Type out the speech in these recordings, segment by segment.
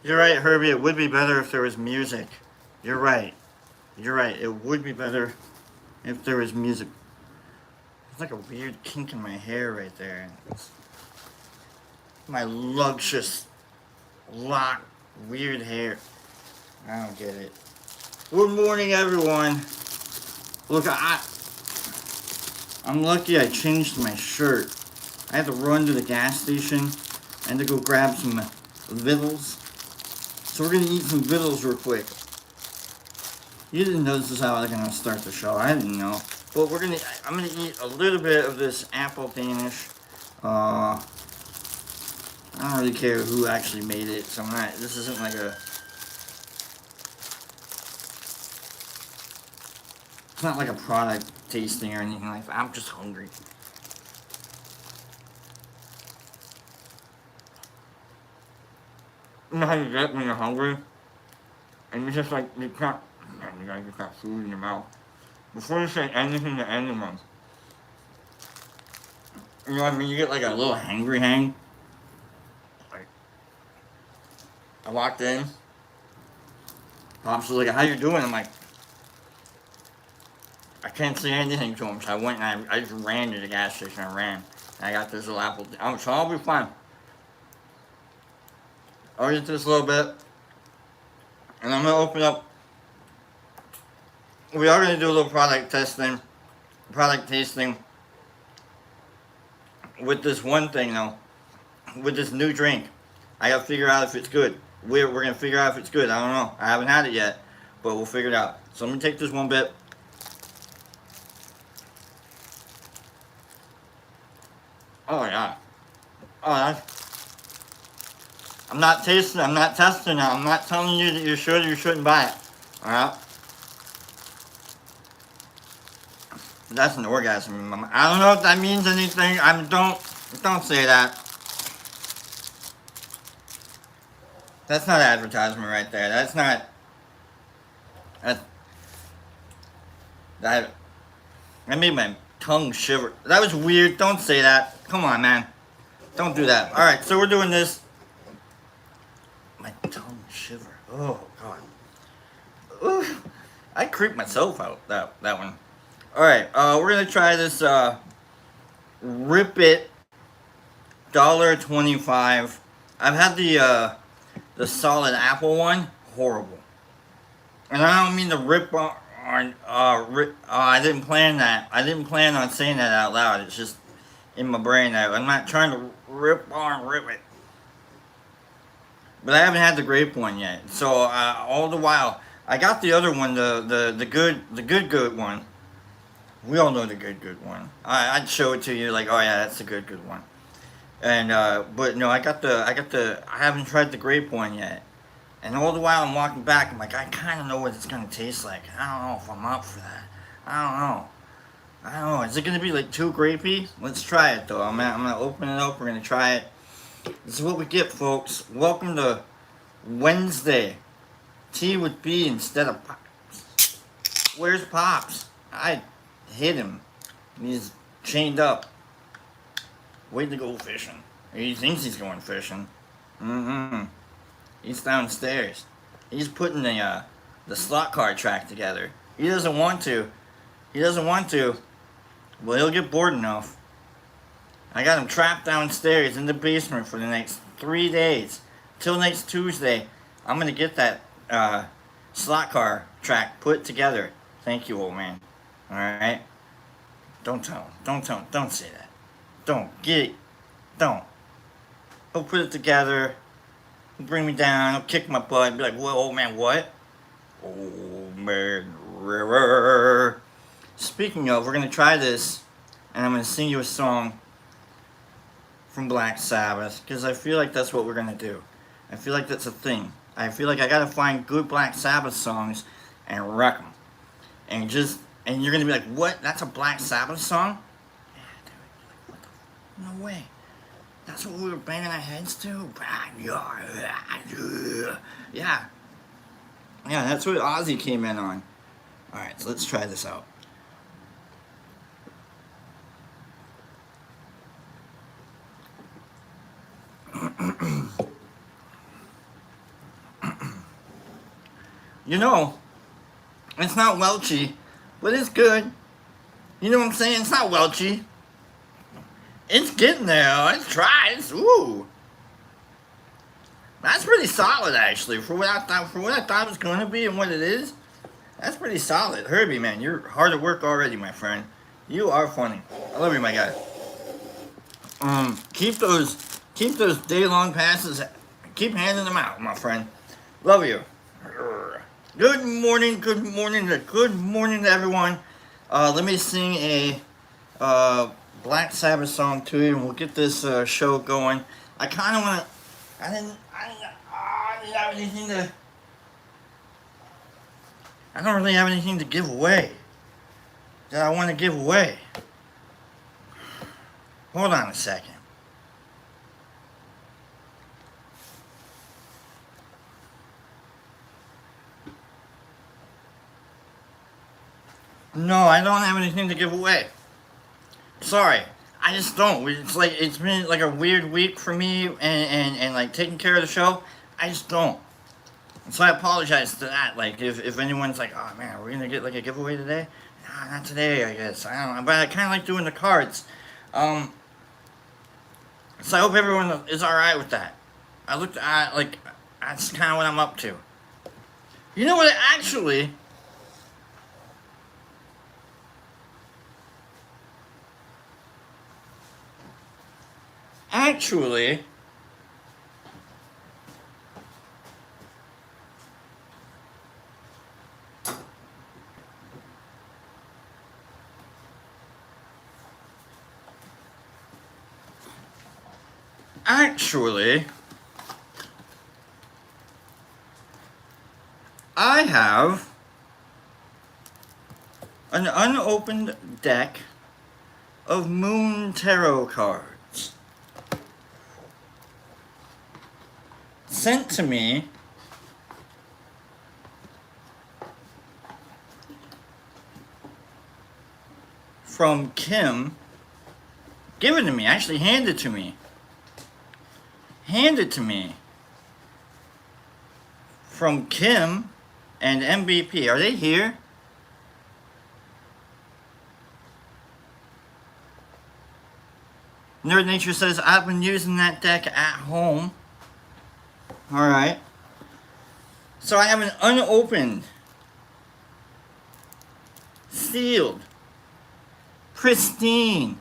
You're right, Herbie. It would be better if there was music. You're right. You're right. It would be better if there was music. It's like a weird kink in my hair right there. It's my luscious, lock, weird hair. I don't get it. Good morning, everyone. Look, I'm lucky I changed my shirt. I had to run to the gas station and to go grab some vittles. So we're gonna eat some vittles real quick. You didn't know this is how I was gonna start the show. I didn't know. But I'm gonna eat a little bit of this apple Danish. I don't really care who actually made it, so this isn't like it's not like a product tasting or anything like that. I'm just hungry. You know how you get when you're hungry? And you just like, you can't, man, you gotta get that food in your mouth. Before you say anything to anyone, you know what I mean? You get like a little hangry hang. Like, I walked in, Pops was like, how you doing? I'm like, I can't say anything to him, so I went and I just ran to the gas station. I ran. And I got this little apple. So I'll be fine. I'll eat this a little bit, and I'm gonna open up. We are gonna do a little product tasting with this one thing though, with this new drink. I gotta figure out if it's good. We're gonna figure out if it's good. I don't know. I haven't had it yet, but we'll figure it out. So I'm gonna take this one bit. Oh yeah. Oh, I'm not tasting. I'm not testing it. I'm not telling you that you should or you shouldn't buy it. All right. That's an orgasm. I don't know if that means anything. Don't say that. That's not advertisement right there. That's not. That that made my tongue shiver. That was weird. Don't say that. Come on, man. Don't do that. All right. So we're doing this. My tongue shiver. Oh God. Ooh, I creeped myself out that one. All right. We're gonna try this. Rip It $1.25. I've had the solid apple one, horrible. And I don't mean to rip on. I didn't plan that. I didn't plan on saying that out loud. It's just in my brain. I'm not trying to rip it. But I haven't had the grape one yet. So all the while, I got the other one, the good one. We all know the good one. I'd show it to you like, oh yeah, that's the good one. And but no, I haven't tried the grape one yet. And all the while I'm walking back, I'm like, I kind of know what it's gonna taste like. I don't know if I'm up for that. I don't know. I don't know. Is it gonna be like too grapey? Let's try it though. I'm gonna open it up. We're gonna try it. This is what we get, folks. Welcome to Wednesday. Tea with B instead of Pops. Where's Pops? I hit him. He's chained up. Waiting to go fishing. He thinks he's going fishing. Mm-hmm. He's downstairs. He's putting the slot car track together. He doesn't want to. He doesn't want to. Well, he'll get bored enough. I got him trapped downstairs in the basement for the next 3 days. Till next Tuesday, I'm gonna get that slot car track put together. Thank you, old man. Alright? Don't tell him. Don't tell him. Don't say that. Don't. Get it. Don't. He'll put it together. He'll bring me down. He'll kick my butt and be like, "Whoa, old man, what?" Old man River. Speaking of, we're going to try this. And I'm going to sing you a song from Black Sabbath. Because I feel like that's what we're going to do. I feel like that's a thing. I feel like I got to find good Black Sabbath songs and wreck them. And you're going to be like, what? That's a Black Sabbath song? Yeah, dude. What the? No way. That's what we were banging our heads to? Yeah. Yeah, that's what Ozzy came in on. Alright, so let's try this out. you know, it's not Welchy, but it's good. You know what I'm saying? It's not Welchy. It's getting there. Let's try. Ooh. That's pretty solid, actually, for what I thought it was going to be and what it is. That's pretty solid. Herbie, man, you're hard at work already, my friend. You are funny. I love you, my guy. Keep those day-long passes. Keep handing them out, my friend. Love you. Good morning to everyone. Let me sing a Black Sabbath song to you, and we'll get this show going. I kind of want to. I didn't have anything to. I don't really have anything to give away that I want to give away. Hold on a second. No, I don't have anything to give away. Sorry, I just don't. It's been like a weird week for me and like taking care of the show. I just don't. So I apologize to that. Like if anyone's like, oh man, are we gonna get like a giveaway today? Nah, not today, I guess. I don't know. But I kinda like doing the cards. So I hope everyone is alright with that. I looked at like that's kinda what I'm up to. You know what actually I have an unopened deck of Moon Tarot cards sent to me from Kim. Given to me, actually handed to me. From Kim and MVP. Are they here? Nerd Nature says, I've been using that deck at home. Alright. So I have an unopened, sealed, pristine.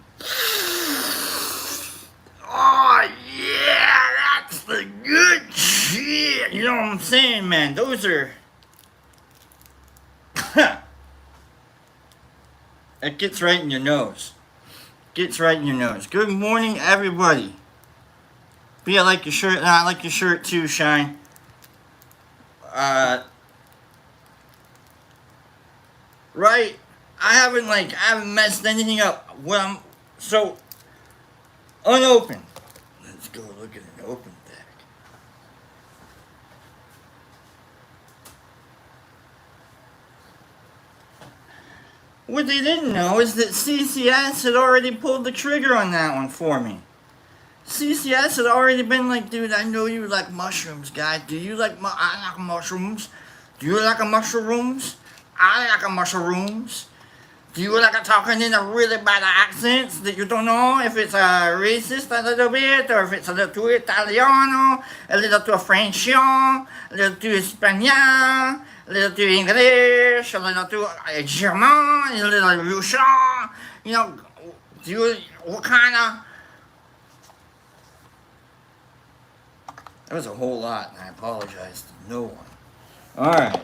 Oh yeah, that's the good shit. You know what I'm saying, man? Those are... It gets right in your nose. Gets right in your nose. Good morning, everybody. B, I like your shirt. I like your shirt too, Shine. Right? I haven't messed anything up. So unopened. Let's go look at an open deck. What they didn't know is that CCS had already pulled the trigger on that one for me. CCS had already been like, dude, I know you like mushrooms, guy. Do you like I like mushrooms. Do you like mushrooms? I like mushrooms. Do you like talking in a really bad accent that you don't know if it's racist a little bit, or if it's a little too Italiano, a little too French, a little too Espanol, a little too English, a little too German, a little Russian? You know, what kind of... That was a whole lot, and I apologize to no one. Alright,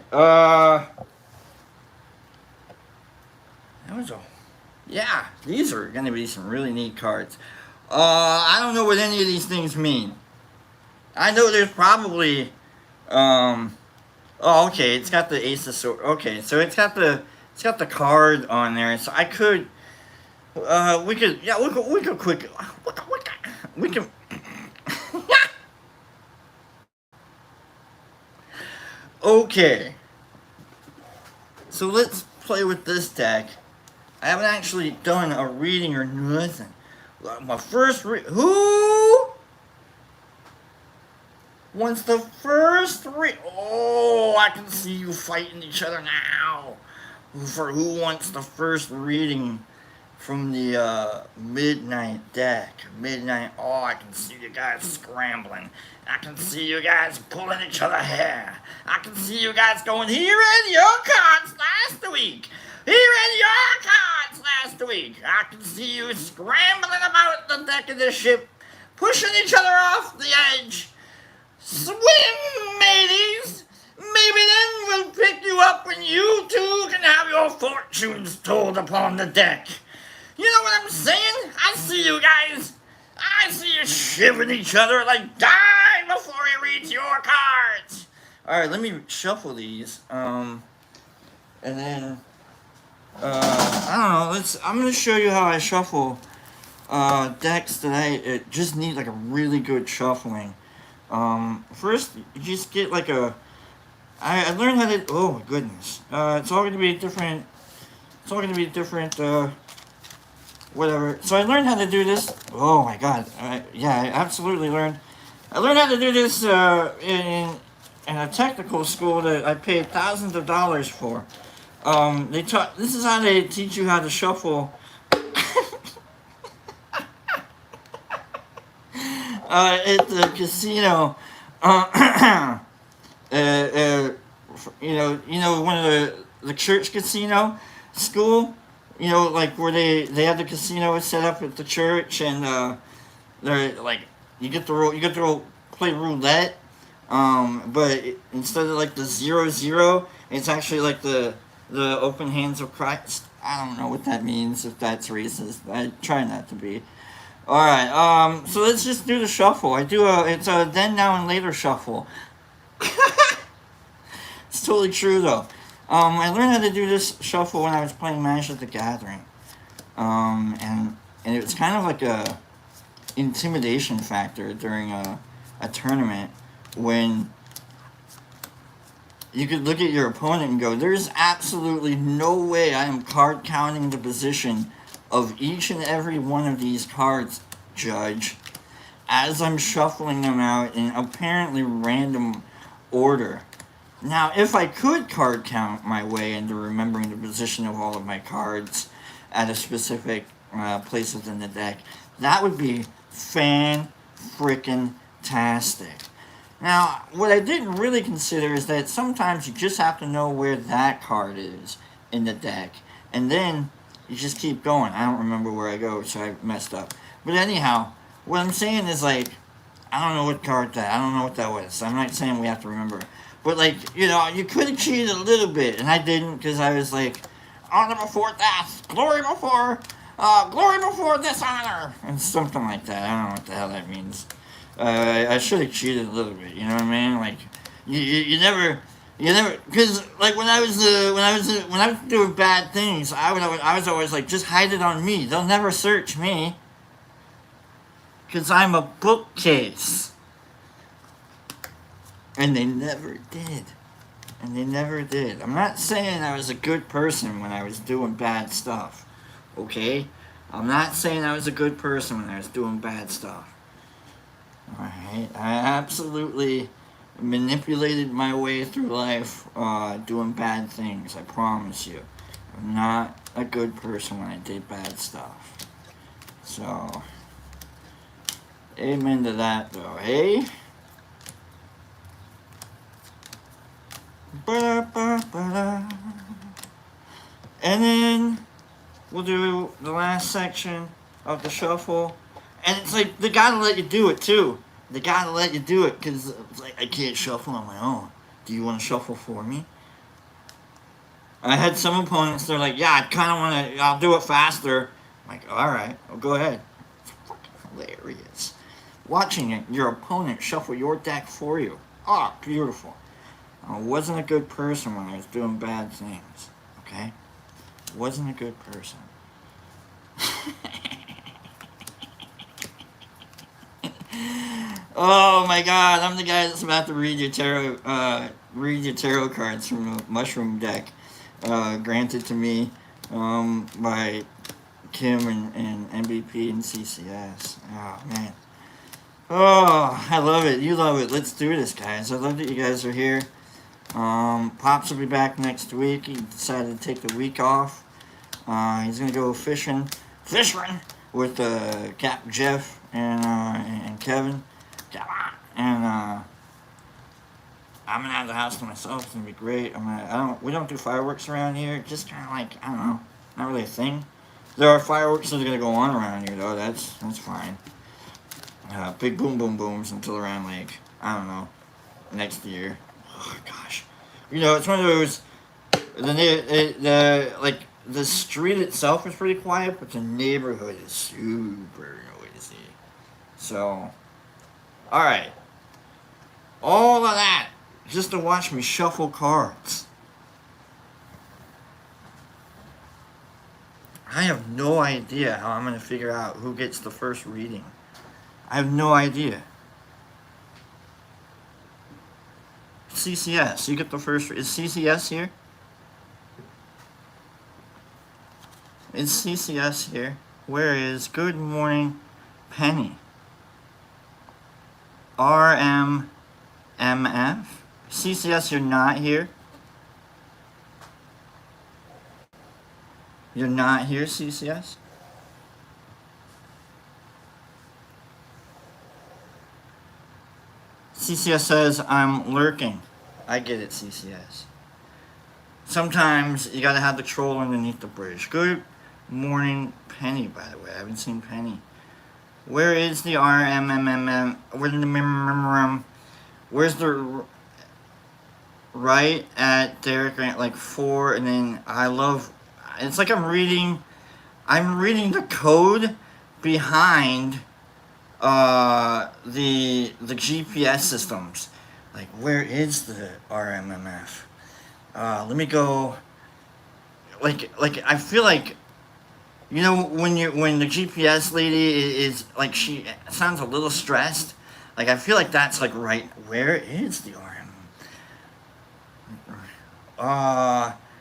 yeah, these are going to be some really neat cards. I don't know what any of these things mean. I know there's probably, oh, okay, it's got the Ace of Swords. Okay, so it's got the card on there. So I could, we could okay. So let's play with this deck. I haven't actually done a reading or nothing. My first who? wants the first Oh, I can see you fighting each other now. For who wants the first reading from the midnight deck. Midnight. Oh, I can see you guys scrambling. I can see you guys pulling each other hair. I can see you guys going, here in your cards last week. Here in your cards last week. I can see you scrambling about the deck of the ship, pushing each other off the edge. Swim, mateys! Maybe then we'll pick you up when you two can have your fortunes told upon the deck. You know what I'm saying? I see you guys. I see you shivering each other like die before he reads your cards. All right, let me shuffle these. And then I don't know. I'm gonna show you how I shuffle decks that I just need like a really good shuffling. First, you just get like I learned how to. Oh my goodness. It's all gonna be different. It's all gonna be different. Whatever. So I learned how to do this. Oh my god. Yeah, I absolutely learned. I learned how to do this in a technical school that I paid thousands of dollars for. They taught. This is how they teach you how to shuffle. At the casino. You know, one of the church casino school. You know, like where they have the casino set up at the church, and they're like you get to play roulette, but instead of like the 0-0, it's actually like the open hands of Christ. I don't know what that means, if that's racist. I try not to be. All right, so let's just do the shuffle. It's a then, now, and later shuffle. It's totally true though. I learned how to do this shuffle when I was playing Magic the Gathering. And it was kind of like a intimidation factor during a tournament when you could look at your opponent and go, there's absolutely no way I am card counting the position of each and every one of these cards, Judge, as I'm shuffling them out in apparently random order. Now, if I could card count my way into remembering the position of all of my cards at a specific place within the deck, that would be fan-frickin-tastic. Now, what I didn't really consider is that sometimes you just have to know where that card is in the deck, and then you just keep going. I don't remember where I go, so I messed up. But anyhow, what I'm saying is, like, I don't know what card that, I don't know what that was. I'm not saying we have to remember. But, like, you know, you could have cheated a little bit, and I didn't, because I was like, honor before death, glory before dishonor, and something like that. I don't know what the hell that means. I should have cheated a little bit, you know what I mean? Like, you never, because, like, when I was doing bad things, I was always like, just hide it on me. They'll never search me, because I'm a bookcase. And they never did. I'm not saying I was a good person when I was doing bad stuff. Okay? I'm not saying I was a good person when I was doing bad stuff. Alright? I absolutely manipulated my way through life doing bad things. I promise you. I'm not a good person when I did bad stuff. So, amen to that though, hey? Ba-da-ba-ba-da. And then we'll do the last section of the shuffle. And it's like, they gotta let you do it too. They gotta let you do it, because it's like, I can't shuffle on my own. Do you want to shuffle for me? I had some opponents, they're like, yeah, I kind of want to, I'll do it faster. I'm like, alright, well, go ahead. It's fucking hilarious. Watching it, your opponent shuffle your deck for you. Oh, beautiful. I wasn't a good person when I was doing bad things, okay? Wasn't a good person. Oh my god, I'm the guy that's about to read your tarot cards from the mushroom deck, granted to me by Kim and MVP and CCS. Oh man. Oh, I love it. You love it. Let's do this, guys. I love that you guys are here. Pops will be back next week. He decided to take the week off. He's gonna go fishing with Cap Jeff and Kevin. And I'm gonna have the house to myself. It's gonna be great. We don't do fireworks around here. Just kind of like, I don't know, not really a thing. There are fireworks that are gonna go on around here though. That's fine. Big boom boom booms until around like, I don't know, next year. Oh gosh, it's one of those. The street itself is pretty quiet, but the neighborhood is super noisy. So, all right, all of that just to watch me shuffle cards. I have no idea how I'm gonna figure out who gets the first reading. I have no idea. CCS, you get the first. Is CCS here? Is CCS here? Where is Good Morning Penny? RMMF? CCS, you're not here? You're not here, CCS? CCS says, I'm lurking. I get it, CCS. Sometimes you gotta have the troll underneath the bridge. Good morning, Penny, by the way. I haven't seen Penny. Where is the RMMM? Where's the right at Derek Grant, like 4, and then it's like I'm reading the code behind the GPS systems. Like, where is the RMMF? Let me go. Like I feel like, when the GPS lady is like, she sounds a little stressed. Like, I feel like that's like right. Where is the RM?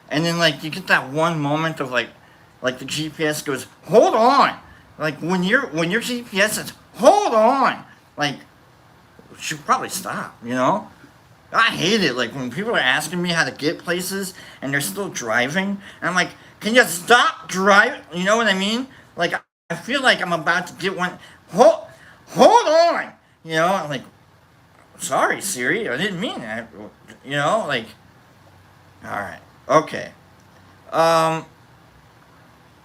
And then like you get that one moment of like the GPS goes, hold on. Like when your GPS says, hold on. Like, you should probably stop. I hate it. Like when people are asking me how to get places and they're still driving, and I'm like, can you stop driving? You know what I mean? Like, I feel like I'm about to get one. Hold on. I'm like, sorry, Siri, I didn't mean that. Like, all right, okay.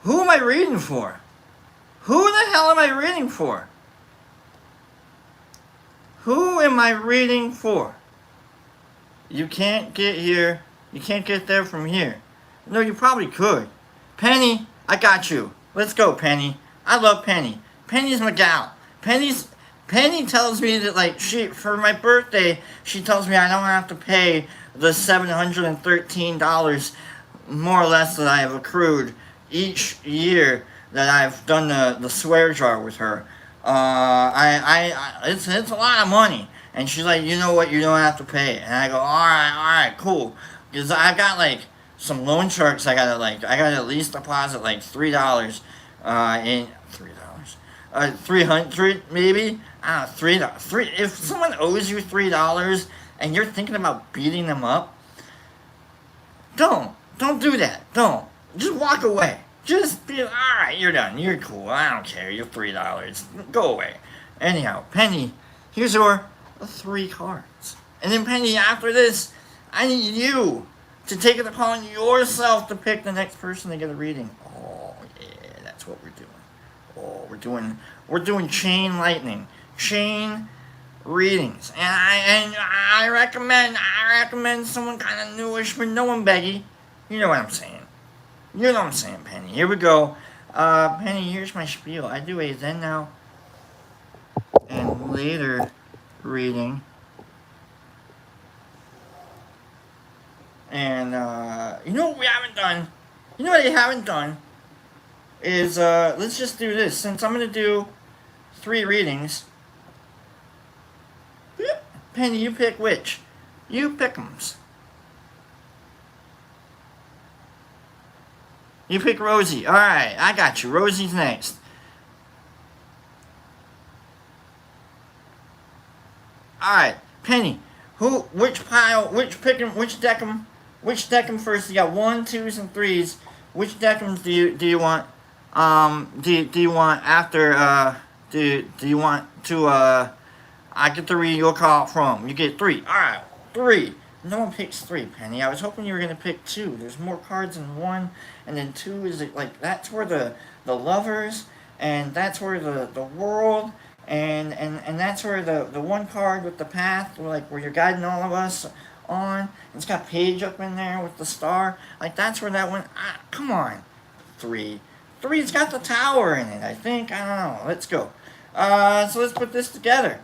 Who am I reading for? Who the hell am I reading for? Who am I reading for? You can't get here. You can't get there from here. No, you probably could. Penny, I got you. Let's go, Penny. I love Penny. Penny's my gal. Penny tells me that, like, for my birthday, she tells me I don't have to pay the $713 more or less that I have accrued each year that I've done the swear jar with her. It's a lot of money. And she's like, you know what, you don't have to pay. And I go, all right, cool. Because I've got like some loan sharks. I gotta at least deposit like $3 in $3. 300 maybe. I don't know, $3. If someone owes you $3 and you're thinking about beating them up, don't do that. Don't. Just walk away. Just be, alright, you're done. You're cool. I don't care. You're $3. Go away. Anyhow, Penny, here's your 3 cards. And then, Penny, after this, I need you to take it upon yourself to pick the next person to get a reading. Oh, yeah, that's what we're doing. Oh, we're doing chain lightning. Chain readings. And I recommend someone kind of newish, but no one beggy. You know what I'm saying. You know what I'm saying, Penny. Here we go. Penny, here's my spiel. I do a then, now, and later reading. And, you know what we haven't done? You know what I haven't done? Is, let's just do this. Since I'm going to do 3 readings. Penny, you pick which? You pick 'ems. You pick Rosie. Alright, I got you. Rosie's next. Alright, Penny. Which pile, which deck 'em first? You got 1, 2s, and 3s. Which deck 'em do you want? Do you want after, do you want to, I get to read your call from. You get 3. Alright, 3. No one picks 3, Penny. I was hoping you were going to pick 2. There's more cards in 1, and then 2 is, like, that's where the lovers, and that's where the world, and that's where the one card with the path, like, where you're guiding all of us on. It's got Paige up in there with the star. Like, that's where that one, come on. 3. 3's got the tower in it, I think. I don't know. Let's go. So let's put this together.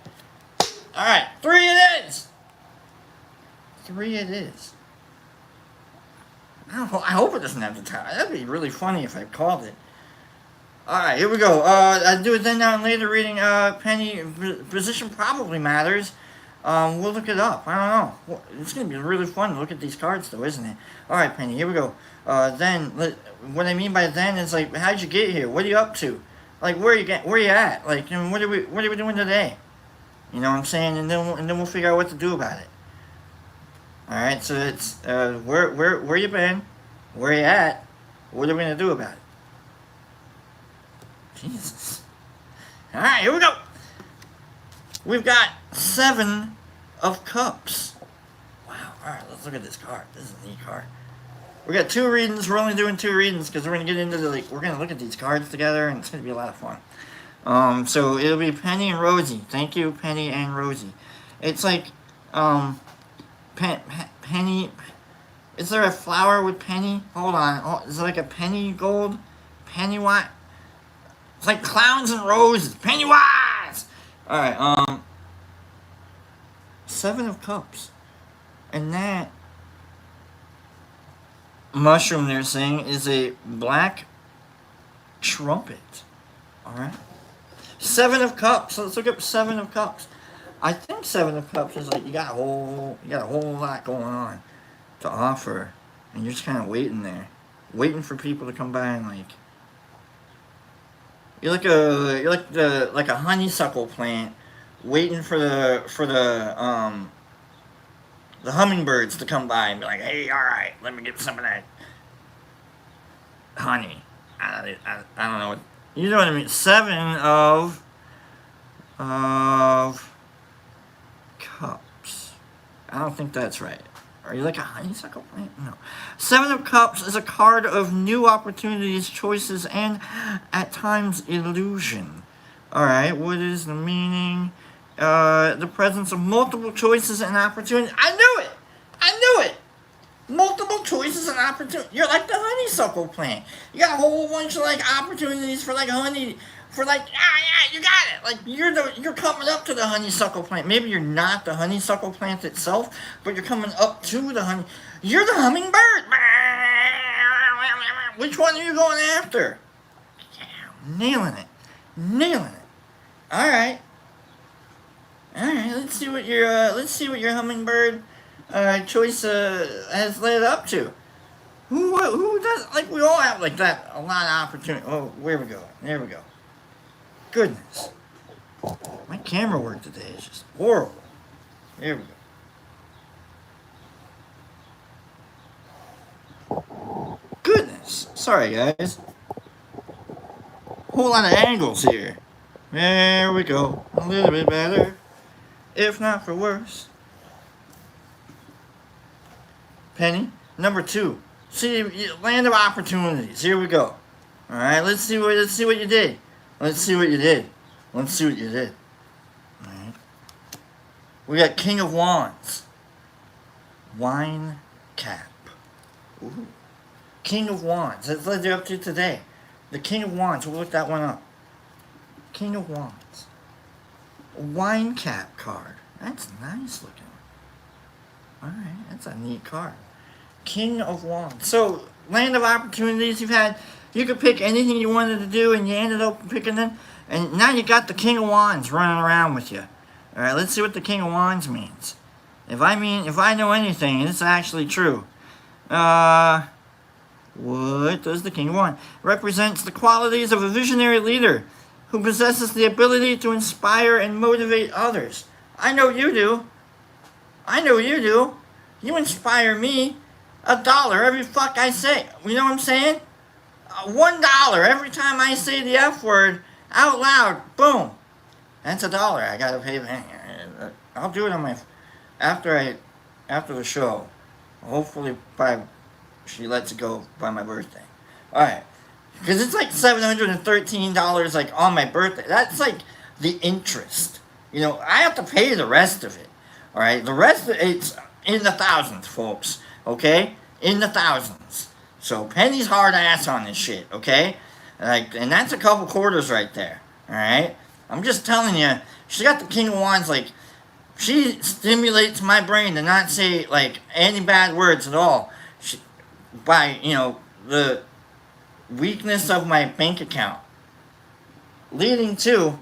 Alright, 3 it is! 3 it is. I hope it doesn't have the tower. That'd be really funny if I called it. Alright, here we go. I'll do it then now and later reading. Penny, position probably matters. We'll look it up. I don't know. It's going to be really fun to look at these cards though, isn't it? Alright, Penny, here we go. Then, what I mean by then is like, how'd you get here? What are you up to? Like, where you at? Like, what are we doing today? You know what I'm saying? And then we'll figure out what to do about it. Alright, so it's, where you been? Where you at? What are we gonna do about it? Jesus. Alright, here we go! We've got 7 of Cups. Wow, alright, let's look at this card. This is a neat card. We got 2 readings. We're only doing 2 readings because we're gonna get into we're gonna look at these cards together and it's gonna be a lot of fun. So it'll be Penny and Rosie. Thank you, Penny and Rosie. It's like, Penny, is there a flower with Penny? Hold on, is it like a penny gold? Pennywise? It's like clowns and roses. Pennywise! Alright, 7 of Cups. And that mushroom they're saying is a black trumpet. Alright? 7 of Cups. Let's look up 7 of Cups. I think 7 of Cups is like you got a whole lot going on to offer, and you're just kind of waiting there, waiting for people to come by and like you're like a honeysuckle plant, waiting for the hummingbirds to come by and be like, hey, all right, let me get some of that honey. I don't know what you know what I mean. 7 of Cups. I don't think that's right. Are you like a honeysuckle plant? No. 7 of Cups is a card of new opportunities, choices, and at times illusion. Alright, what is the meaning? The presence of multiple choices and opportunities. I knew it! I knew it! Multiple choices and opportunities. You're like the honeysuckle plant. You got a whole bunch of like opportunities for like honey. For like, yeah, you got it. Like you're coming up to the honeysuckle plant. Maybe you're not the honeysuckle plant itself, but you're coming up to the honey. You're the hummingbird. Which one are you going after? Yeah, nailing it. All right. Let's see what your hummingbird choice has led up to. Who does, like, we all have like that, a lot of opportunity. Oh, there we go. Goodness. My camera work today is just horrible. There we go. Goodness. Sorry, guys. Whole lot of angles here. There we go. A little bit better. If not for worse. Penny. Number 2. See, land of opportunities. Here we go. Alright, let's see what you did. Let's see what you did. Alright. We got King of Wands. Wine cap. Ooh. King of Wands. That's what they're up to today. The King of Wands. We'll look that one up. King of Wands. A wine cap card. That's nice looking. Alright, that's a neat card. King of Wands. So, land of opportunities you've had. You could pick anything you wanted to do, and you ended up picking them. And now you got the King of Wands running around with you. Alright, let's see what the King of Wands means. If I know anything, it's actually true. What does the King of Wands? Represents the qualities of a visionary leader who possesses the ability to inspire and motivate others. I know you do. I know you do. You inspire me. $1 every fuck I say. You know what I'm saying? $1 every time I say the F word out loud. Boom. That's $1. I gotta pay. I'll do it on my after the show. Hopefully by she lets it go by my birthday. All right, because it's like $713 like on my birthday. That's like the interest. You know, I have to pay the rest of it. All right, the rest of it's in the thousands, folks. Okay, in the thousands. So Penny's hard ass on this shit. Okay, like, and that's a couple quarters right there. All right, I'm just telling you. She got the King of Wands like. She stimulates my brain to not say like any bad words at all. By the weakness of my bank account, leading to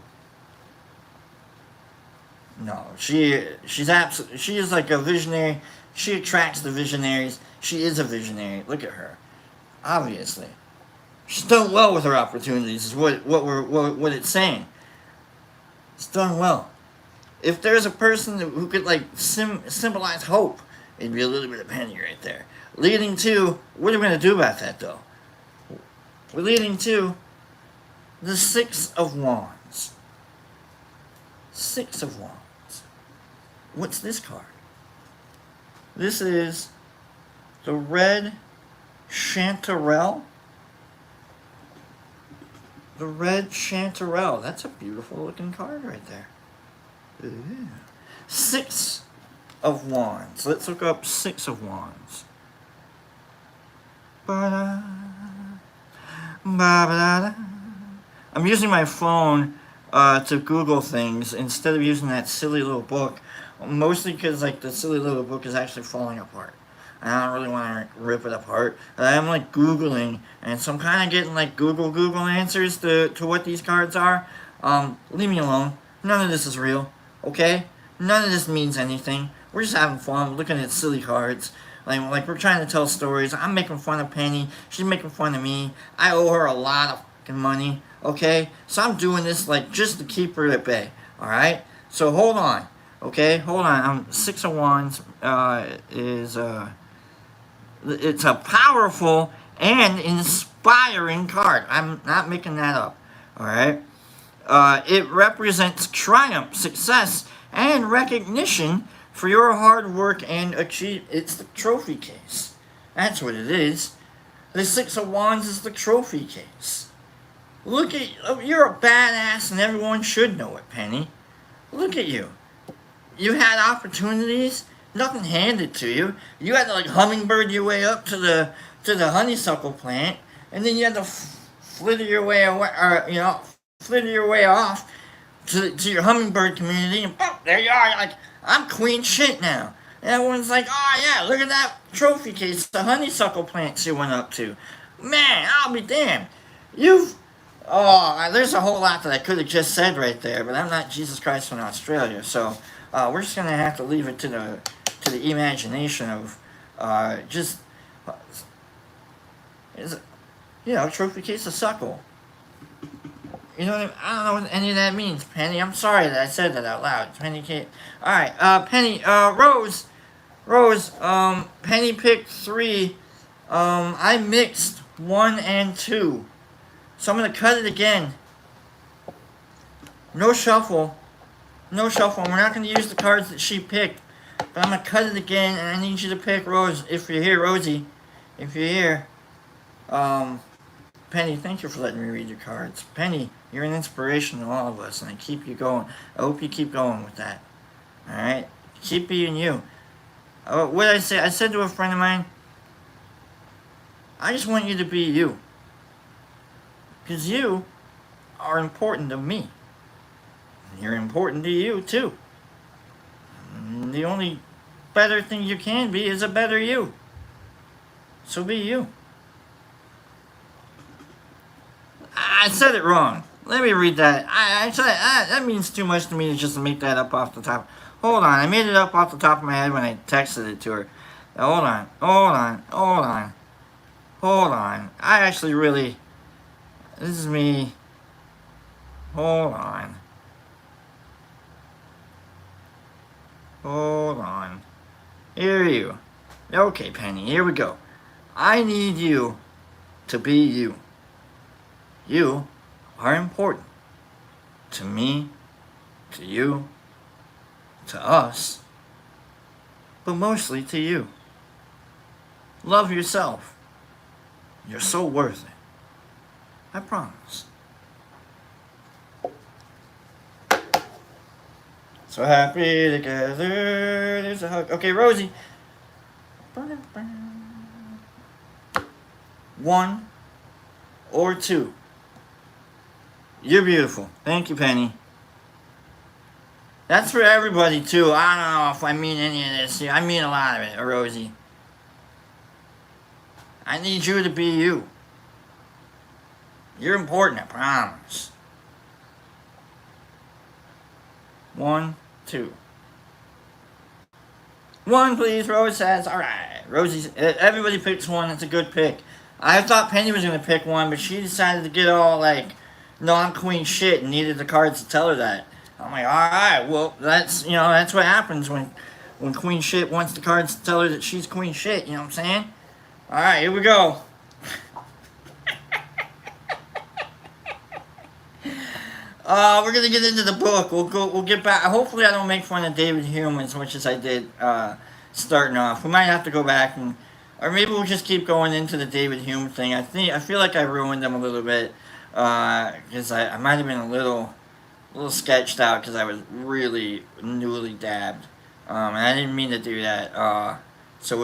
no. She is like a visionary. She attracts the visionaries. She is a visionary. Look at her. Obviously, she's done well with her opportunities. Is what it's saying. It's done well. If there's a person who could like symbolize hope, it'd be a little bit of Penny right there. Leading to, what are we going to do about that though? We're leading to the Six of Wands. Six of Wands. What's this card? This is the red chanterelle. The red chanterelle. That's a beautiful looking card right there. Ooh. Six of Wands. Let's look up Six of Wands. I'm using my phone to Google things instead of using that silly little book. Mostly because like the silly little book is actually falling apart. And I don't really want to rip it apart. I'm like Googling, and so I'm kind of getting like Google answers to what these cards are. Leave me alone. None of this is real. Okay? None of this means anything. We're just having fun, looking at silly cards. Like we're trying to tell stories. I'm making fun of Penny. She's making fun of me. I owe her a lot of fucking money. Okay? So I'm doing this like just to keep her at bay. Alright? So hold on. Okay? Hold on. Six of Wands is it's a powerful and inspiring card. I'm not making that up. Alright? It represents triumph, success, and recognition for your hard work and achievement. It's the trophy case. That's what it is. The Six of Wands is the trophy case. Look at you. You're a badass and everyone should know it, Penny. Look at you. You had opportunities, nothing handed to you. You had to like hummingbird your way up to the honeysuckle plant, and then you had to flitter your way away, or flitter your way off to your hummingbird community, and boom, there you are. You're like, I'm queen shit now. And everyone's like, oh yeah, look at that trophy case, the honeysuckle plants you went up to. Man, I'll be damned. There's a whole lot that I could have just said right there, but I'm not Jesus Christ from Australia, so we're just gonna have to leave it to the imagination of trophy case of suckle. You know what I mean? I don't know what any of that means, Penny. I'm sorry that I said that out loud. Penny can't. Alright, Penny, Rose, Penny picked 3. I mixed 1 and 2. So I'm gonna cut it again. No shuffle. We're not gonna use the cards that she picked. But I'm gonna cut it again, and I need you to pick Rose. If you're here, Rosie. If you're here. Penny, thank you for letting me read your cards. Penny, you're an inspiration to all of us, and I keep you going. I hope you keep going with that. Alright? Keep being you. What did I say? I said to a friend of mine, I just want you to be you. Because you are important to me. You're important to you, too. And the only better thing you can be is a better you. So be you. I said it wrong. Let me read that. That means too much to me to just make that up off the top. Hold on. I made it up off the top of my head when I texted it to her. Hold on. I actually really... This is me. Hold on. Hold on. Here you. Okay, Penny, here we go. I need you to be you. You are important. To me, to you, to us, but mostly to you. Love yourself. You're so worth it. I promise. So happy together, there's a hug. Okay, Rosie. 1 or 2. You're beautiful. Thank you, Penny. That's for everybody, too. I don't know if I mean any of this. I mean a lot of it, Rosie. I need you to be you. You're important, I promise. 1, 2. 1, please, Rose says. Alright, Rosie's. Everybody picks 1. It's a good pick. I thought Penny was going to pick 1, but she decided to get all like, no, I'm queen shit, and needed the cards to tell her that. I'm like, alright, well, that's what happens when queen shit wants the cards to tell her that she's queen shit, you know what I'm saying? Alright, here we go. We're gonna get into the book. We'll get back. Hopefully I don't make fun of David Hume as much as I did starting off. We might have to go back or maybe we'll just keep going into the David Hume thing. I feel like I ruined them a little bit because I might have been a little sketched out because I was really newly dabbed, and I didn't mean to do that. So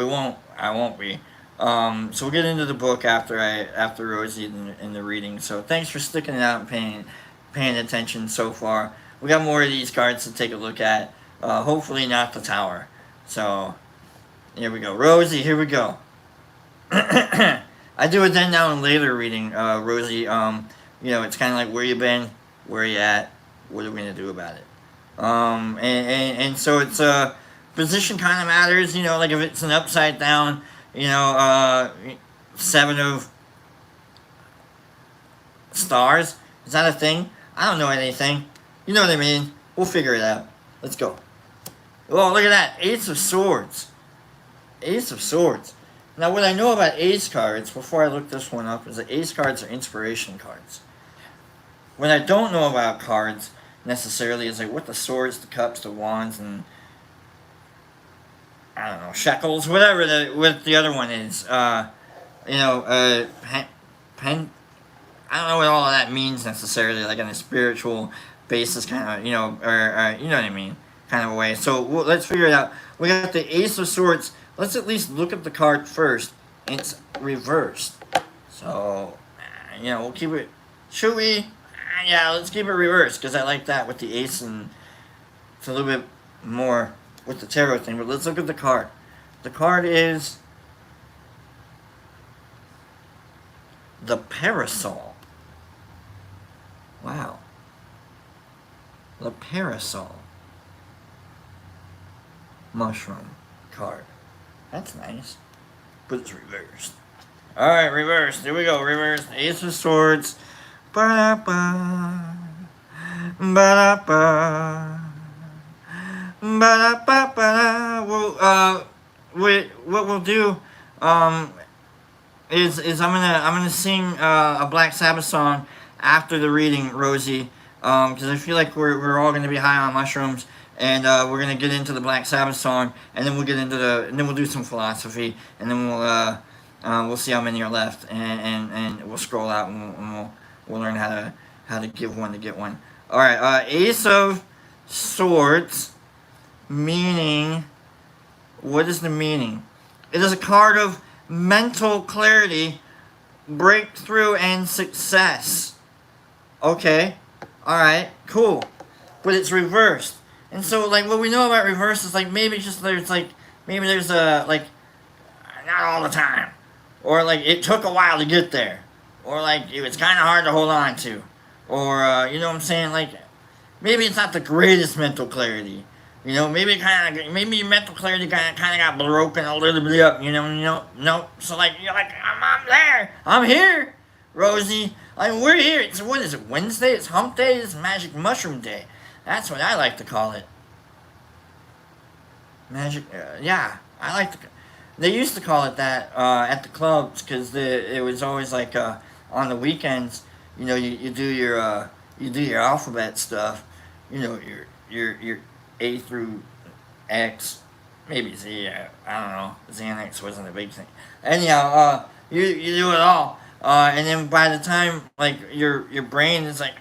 I won't be. So we'll get into the book after Rosie in the reading. So thanks for sticking it out and paying attention so far. We got more of these cards to take a look at. Hopefully not the tower. So here we go. Rosie, here we go. I do it then, now, and later reading, Rosie. It's kind of like where you been, where you at, what are we gonna do about it? And so it's position kind of matters. Like if it's an upside down, 7 of stars. Is that a thing? I don't know anything. You know what I mean? We'll figure it out. Let's go. Oh, look at that. Ace of Swords. Ace of Swords. Now, what I know about ace cards, before I look this one up, is that ace cards are inspiration cards. What I don't know about cards, necessarily, is like what the swords, the cups, the wands, and I don't know, shekels, whatever what the other one is. Pen. I don't know what all of that means necessarily, like on a spiritual basis, kind of, or you know what I mean, kind of a way. So let's figure it out. We got the Ace of Swords. Let's at least look at the card first. It's reversed. So, we'll keep it. Should we? Yeah, let's keep it reversed because I like that with the ace, and it's a little bit more with the tarot thing. But let's look at the card. The card is the Parasol. Wow. The Parasol mushroom card. That's nice. But it's reversed. Alright, reversed. Here we go. Reversed. Ace of Swords. Ba-da-ba. Ba-da-ba. Ba-da-ba-ba-da. Well, what we'll do is I'm gonna sing a Black Sabbath song after the reading, Rosie, because I feel like we're all gonna be high on mushrooms, and we're gonna get into the Black Sabbath song, and then we'll get into and then we'll do some philosophy, and then we'll see how many are left, and we'll scroll out, and we'll learn how to give one to get one. All right, Ace of Swords, meaning, what is the meaning? It is a card of mental clarity, breakthrough, and success. Okay, alright, cool. But it's reversed. And so, like, what we know about reverse is, like, maybe there's a, like, not all the time. Or, like, it took a while to get there. Or, like, it was kind of hard to hold on to. Or, you know what I'm saying? Like, maybe it's not the greatest mental clarity. Maybe your mental clarity kind of got broken a little bit up, no. So, like, you're like, I'm there. I'm here, Rosie. Like, we're here. What is it, Wednesday? It's hump day? It's Magic Mushroom Day. That's what I like to call it. Magic, yeah, I like the. They used to call it that at the clubs because it was always like on the weekends. You know, you do your alphabet stuff. You know, your A through X, maybe Z. I don't know. Xanax wasn't a big thing. Anyhow, you do it all, and then by the time like your brain is like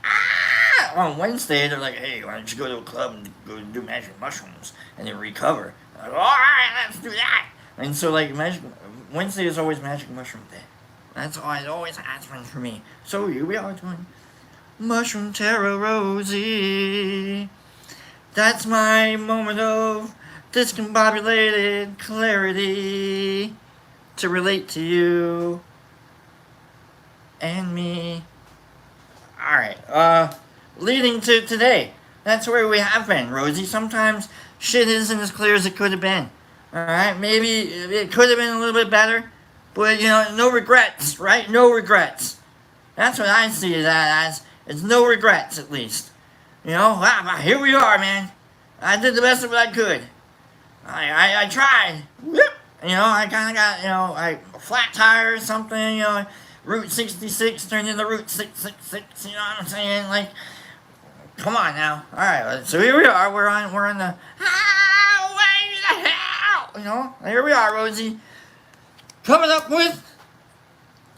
on Wednesday, they're like, hey, why don't you go to a club and go do magic mushrooms and then recover? Like, all right, let's do that. And so like magic Wednesday is always magic mushroom day. That's all it always has been for me. So here we are doing mushroom tarot Rosie. That's my moment of discombobulated clarity to relate to you and me. Alright, leading to today. That's where we have been, Rosie. Sometimes shit isn't as clear as it could have been. Alright, maybe it could have been a little bit better, but you know, no regrets, right? No regrets. That's what I see it as. It's no regrets, at least. You know, wow, here we are, man. I did the best of what I could. I tried. Whoop. You know, I kind of got, you know, a flat tire or something, you know, Route 66 turned into Route 666, you know what I'm saying? Like, come on now. Alright, so here we are. We're on the, way the hell? You know, here we are, Rosie. Coming up with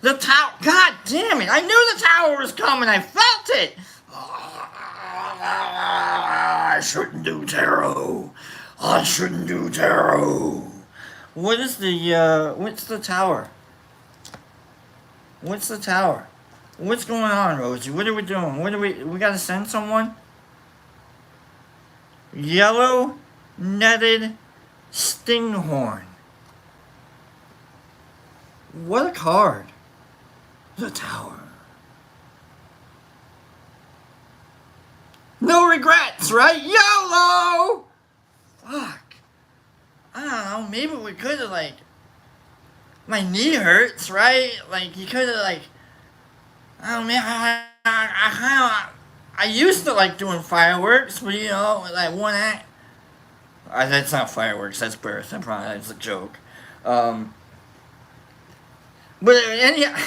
the tower. God damn it. I knew the tower was coming. I felt it. I shouldn't do tarot. I shouldn't do tarot. What is what's the tower? What's the tower? What's going on, Rosie? What are we doing? We gotta send someone? Yellow netted stinghorn. What a card. The tower. No regrets, right? YOLO! Fuck. I don't know, maybe we could have, like, my knee hurts, right? Like, you could have, like, I don't know, I kind of, I used to like doing fireworks, but you know, like one act. That's not fireworks, that's birth, that's a joke. But anyhow,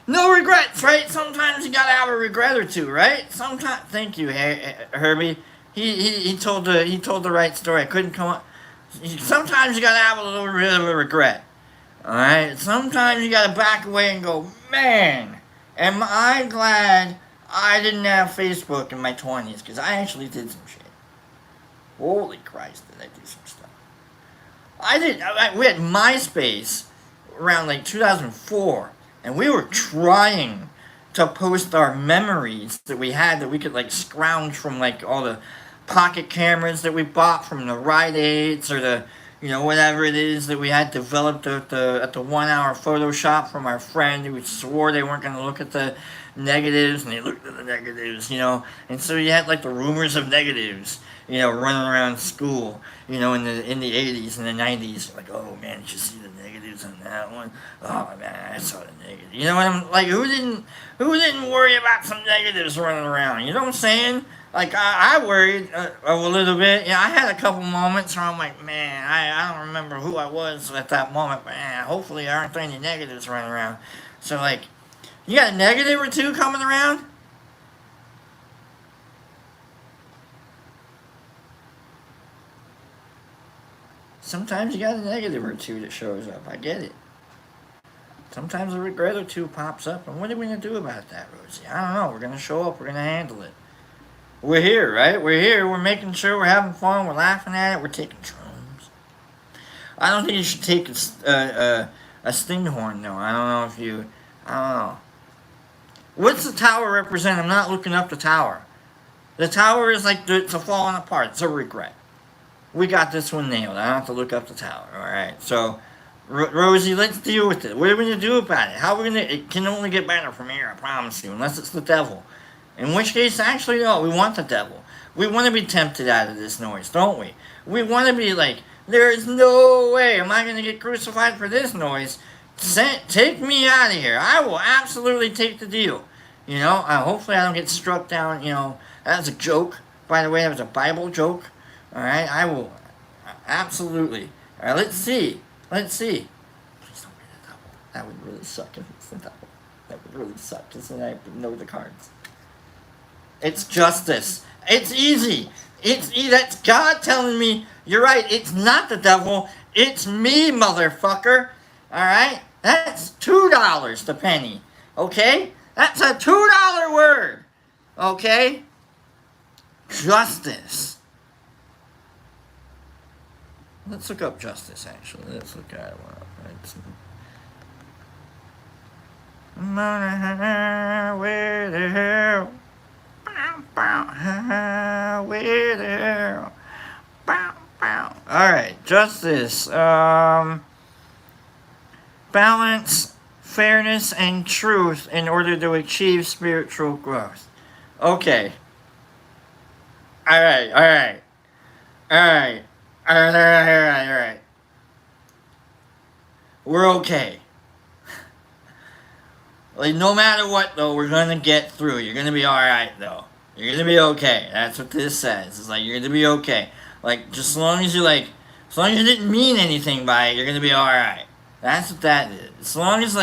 no regrets, right? Sometimes you gotta have a regret or two, right? Sometimes, thank you, Herbie. He told the right story. I couldn't come up. Sometimes you gotta have a little bit of a regret. All right. Sometimes you gotta back away and go, man, am I glad I didn't have Facebook in my 20s because I actually did some shit. Holy Christ, did I do some stuff? We had MySpace around like 2004, and we were trying to post our memories that we had that we could like scrounge from like all the pocket cameras that we bought from the Rite Aids or the, you know, whatever it is that we had developed at the 1 hour Photoshop from our friend who swore they weren't going to look at the negatives, and they looked at the negatives, you know, and so you had like the rumors of negatives, you know, running around school, you know, in the 80s and the 90s, like, oh man, did you see the negatives on that one? Oh man, I saw the negative. You know what I'm like? Who didn't worry about some negatives running around? You know what I'm saying? Like I worried a little bit. Yeah, I had a couple moments where I'm like, man, I don't remember who I was at that moment, but man, hopefully there aren't any negatives running around. So like, you got a negative or two coming around? Sometimes you got a negative or two that shows up. I get it. Sometimes a regret or two pops up, and what are we going to do about that, Rosie? I don't know. We're going to show up. We're going to handle it. We're here, right? We're here. We're making sure we're having fun. We're laughing at it. We're taking shrooms. I don't think you should take a stinghorn, though. I don't know if you... I don't know. What's the tower represent? I'm not looking up the tower. The tower is like it's a falling apart. It's a regret. We got this one nailed. I don't have to look up the tower. All right. So, Rosie, let's deal with it. What are we going to do about it? How are we going to... It can only get better from here, I promise you, unless it's the devil. In which case, actually, no, we want the devil. We want to be tempted out of this noise, don't we? We want to be like, there is no way am I going to get crucified for this noise. Take me out of here. I will absolutely take the deal. You know, hopefully I don't get struck down, you know, as a joke. By the way, that was a Bible joke. Alright, I will. Absolutely. Alright, let's see. Let's see. Please don't be the devil. That would really suck if it's the devil. That would really suck, because then I would know the cards. It's justice. It's easy. That's God telling me, you're right, it's not the devil, it's me, motherfucker. Alright? That's $2 the penny. Okay? That's a $2 word. Okay? Justice. Let's look up justice, actually. Let's look at it. Where the hell? Where the hell? Alright, justice. Balance, fairness, and truth in order to achieve spiritual growth. Okay. Alright. We're okay. Like, no matter what, though, we're gonna get through. You're gonna be alright, though. You're gonna be okay. That's what this says. It's like, you're gonna be okay. Like, just as long as you, like, as long as you didn't mean anything by it, you're gonna be alright. That's what that is. As long as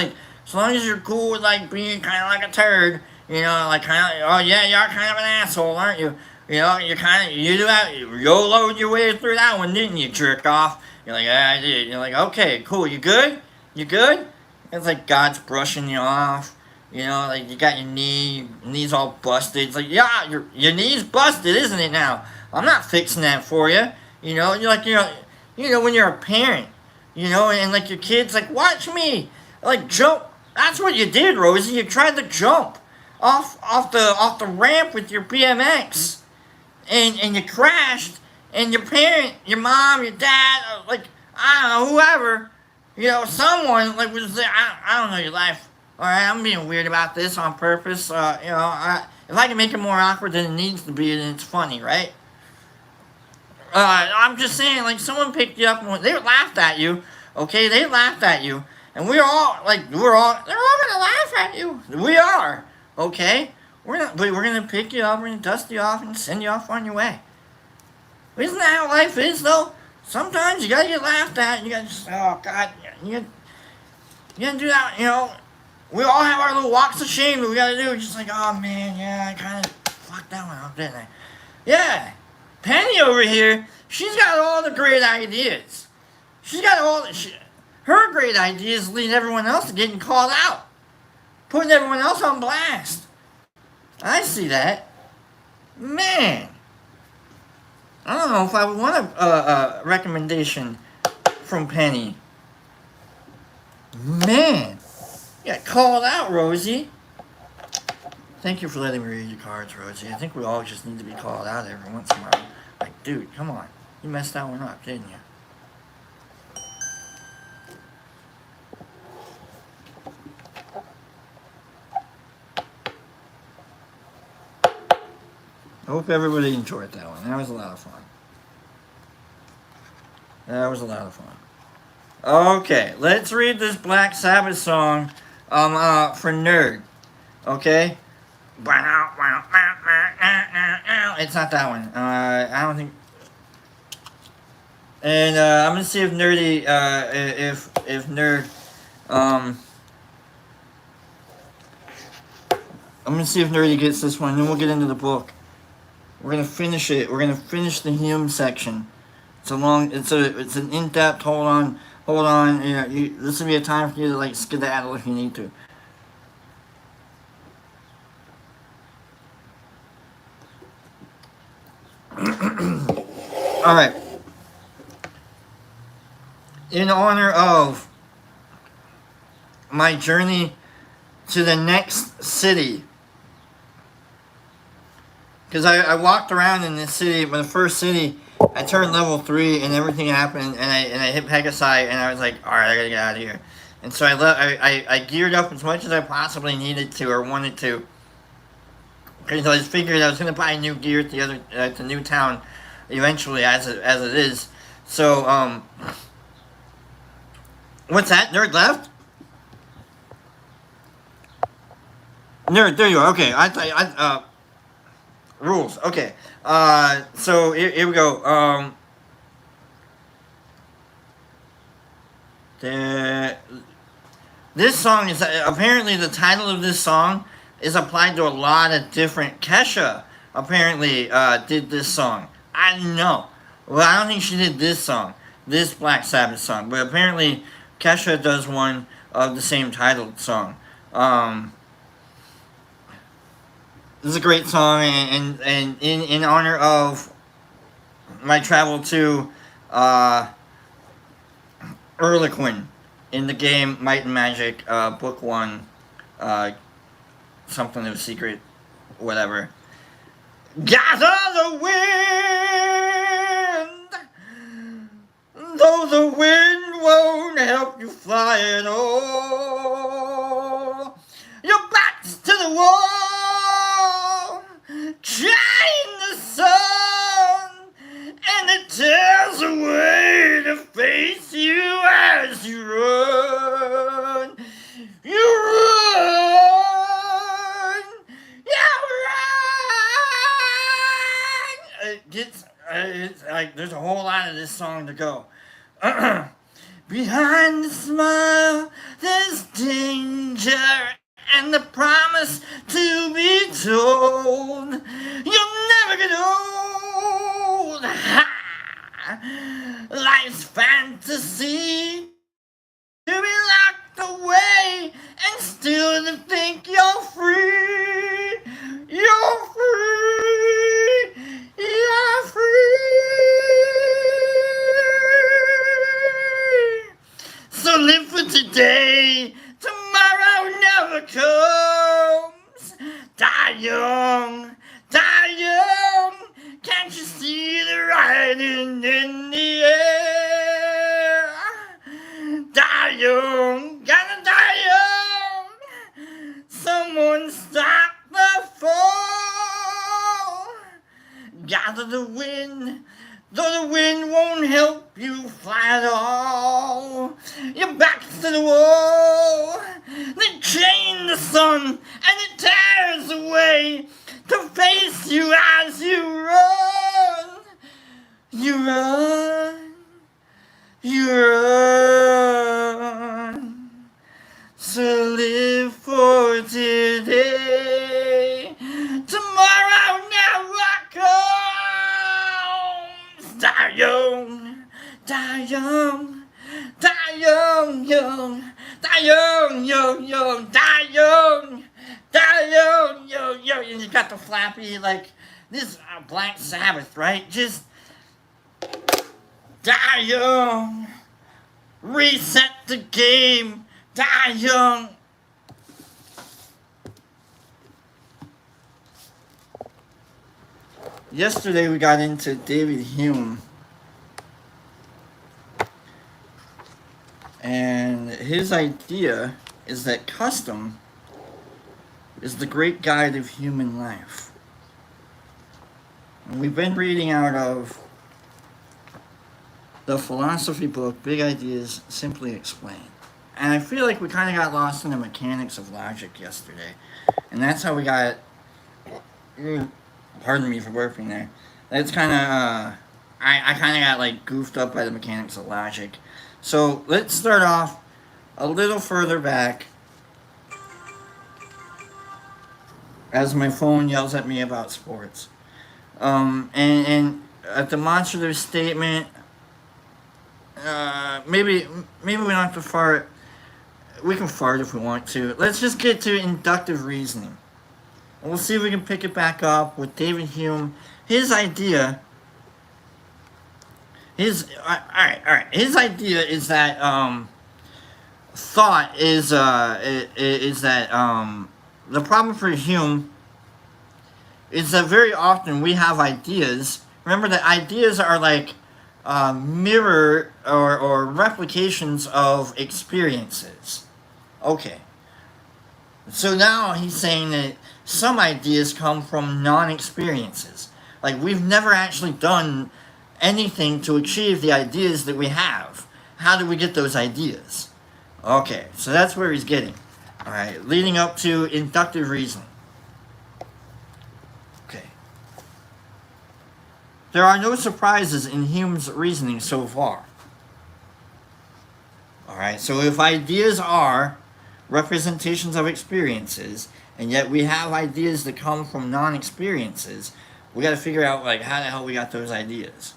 you're cool with, like, being kind of like a turd, you know, like, kind of, oh, yeah, you're kind of an asshole, aren't you? You know, you do that, you YOLO'd your way through that one, didn't you, jerk off? You're like, yeah, I did. You're like, okay, cool, you good? You good? It's like God's brushing you off. You know, like, you got your knees all busted. It's like, yeah, your knee's busted, isn't it now? I'm not fixing that for you. You know, you're like, you know, when you're a parent, you know, and like your kid's like, watch me, like, jump. That's what you did, Rosie. You tried to jump off the ramp with your BMX. And you crashed, and your parent, your mom, your dad, like, I don't know, whoever, you know, someone, like, was there, I don't know your life. Alright, I'm being weird about this on purpose. You know, if I can make it more awkward than it needs to be, then it's funny, right? I'm just saying, like, someone picked you up and they laughed at you, okay? They laughed at you, and they're all gonna laugh at you. We are, okay? We're gonna pick you up, we're gonna dust you off and send you off on your way. Isn't that how life is, though? Sometimes you gotta get laughed at, you gotta just, oh, God, you gotta do that, you know? We all have our little walks of shame that we gotta do. Just like, oh, man, yeah, I kind of fucked that one up, didn't I? Yeah, Penny over here, she's got all the great ideas. She's got her great ideas lead everyone else to getting called out. Putting everyone else on blast. I see that. Man. I don't know if I would want a recommendation from Penny. Man. You got called out, Rosie. Thank you for letting me read your cards, Rosie. I think we all just need to be called out every once in a while. Like, dude, come on. You messed that one up, didn't you? I hope everybody enjoyed that one. That was a lot of fun. Okay, let's read this Black Sabbath song for Nerd. Okay? It's not that one. I don't think... And I'm gonna see if Nerdy, if Nerd, I'm gonna see if Nerdy gets this one, and then we'll get into the book. We're gonna finish it. We're gonna finish the Hume section. It's an in-depth. Hold on. You know, this will be a time for you to like skedaddle if you need to. All right. In honor of my journey to the next city. Because I walked around in this city, but the first city, I turned level 3 and everything happened, and I hit Pegasi, and I was like, alright, I gotta get out of here. And so I geared up as much as I possibly needed to or wanted to. Because I just figured I was gonna buy new gear at the new town eventually, as it is. So, what's that? Nerd left? Nerd, there you are. Okay, rules. Okay. So here we go. The This song is apparently the title of this song is applied to a lot of different. Kesha apparently did this song. I don't know. Well, I don't think she did this song, this Black Sabbath song, but apparently Kesha does one of the same titled song. This is a great song, and in honor of my travel to Erliquin in the game Might and Magic, Book 1, something of secret, whatever. Gather the wind, though the wind won't help you fly at all. Your back's to the wall, trying the sun, and it tears away to face you as you run. You run, you run. It's like there's a whole lot of this song to go. Behind the smile, there's danger and the promise to be told. You'll never get old. Ha! Life's fantasy to be locked away and still to think you're free. You're free. You're free. So live for today. Tomorrow never comes. Die young. Die young. Can't you see the writing in the air? Die young, gotta die young. Someone stop the fall. Gather the wind, though the wind won't help you fly at all. Your back's to the wall. They chain the sun and it tears away to face you as you run. You run. You run. So live for today. Tomorrow never comes. Die young. Die young. Die young, young. Die young, young, young. Die young. Die young, young, young. And you got the flappy, like, this Black Sabbath, right? Just die young. Reset the game. Die young. Yesterday we got into David Hume. And his idea is that custom is the great guide of human life. And we've been reading out of the philosophy book, Big Ideas Simply Explained. And I feel like we kind of got lost in the mechanics of logic yesterday. And that's how we got, pardon me for burping there. That's kind of, I kind of got like goofed up by the mechanics of logic. So let's start off a little further back as my phone yells at me about sports. And a demonstrative statement, maybe we don't have to fart. We can fart if we want to. Let's just get to inductive reasoning. And we'll see if we can pick it back up with David Hume. His idea, His idea is that thought is that the problem for Hume is that very often we have ideas. Remember that ideas are like mirror or replications of experiences. Okay. So now he's saying that some ideas come from non-experiences. Like we've never actually done anything to achieve the ideas that we have. How do we get those ideas? Okay, so that's where he's getting. Alright, leading up to inductive reasoning. Okay. There are no surprises in Hume's reasoning so far. Alright, so if ideas are representations of experiences, and yet we have ideas that come from non-experiences, we got to figure out like how the hell we got those ideas.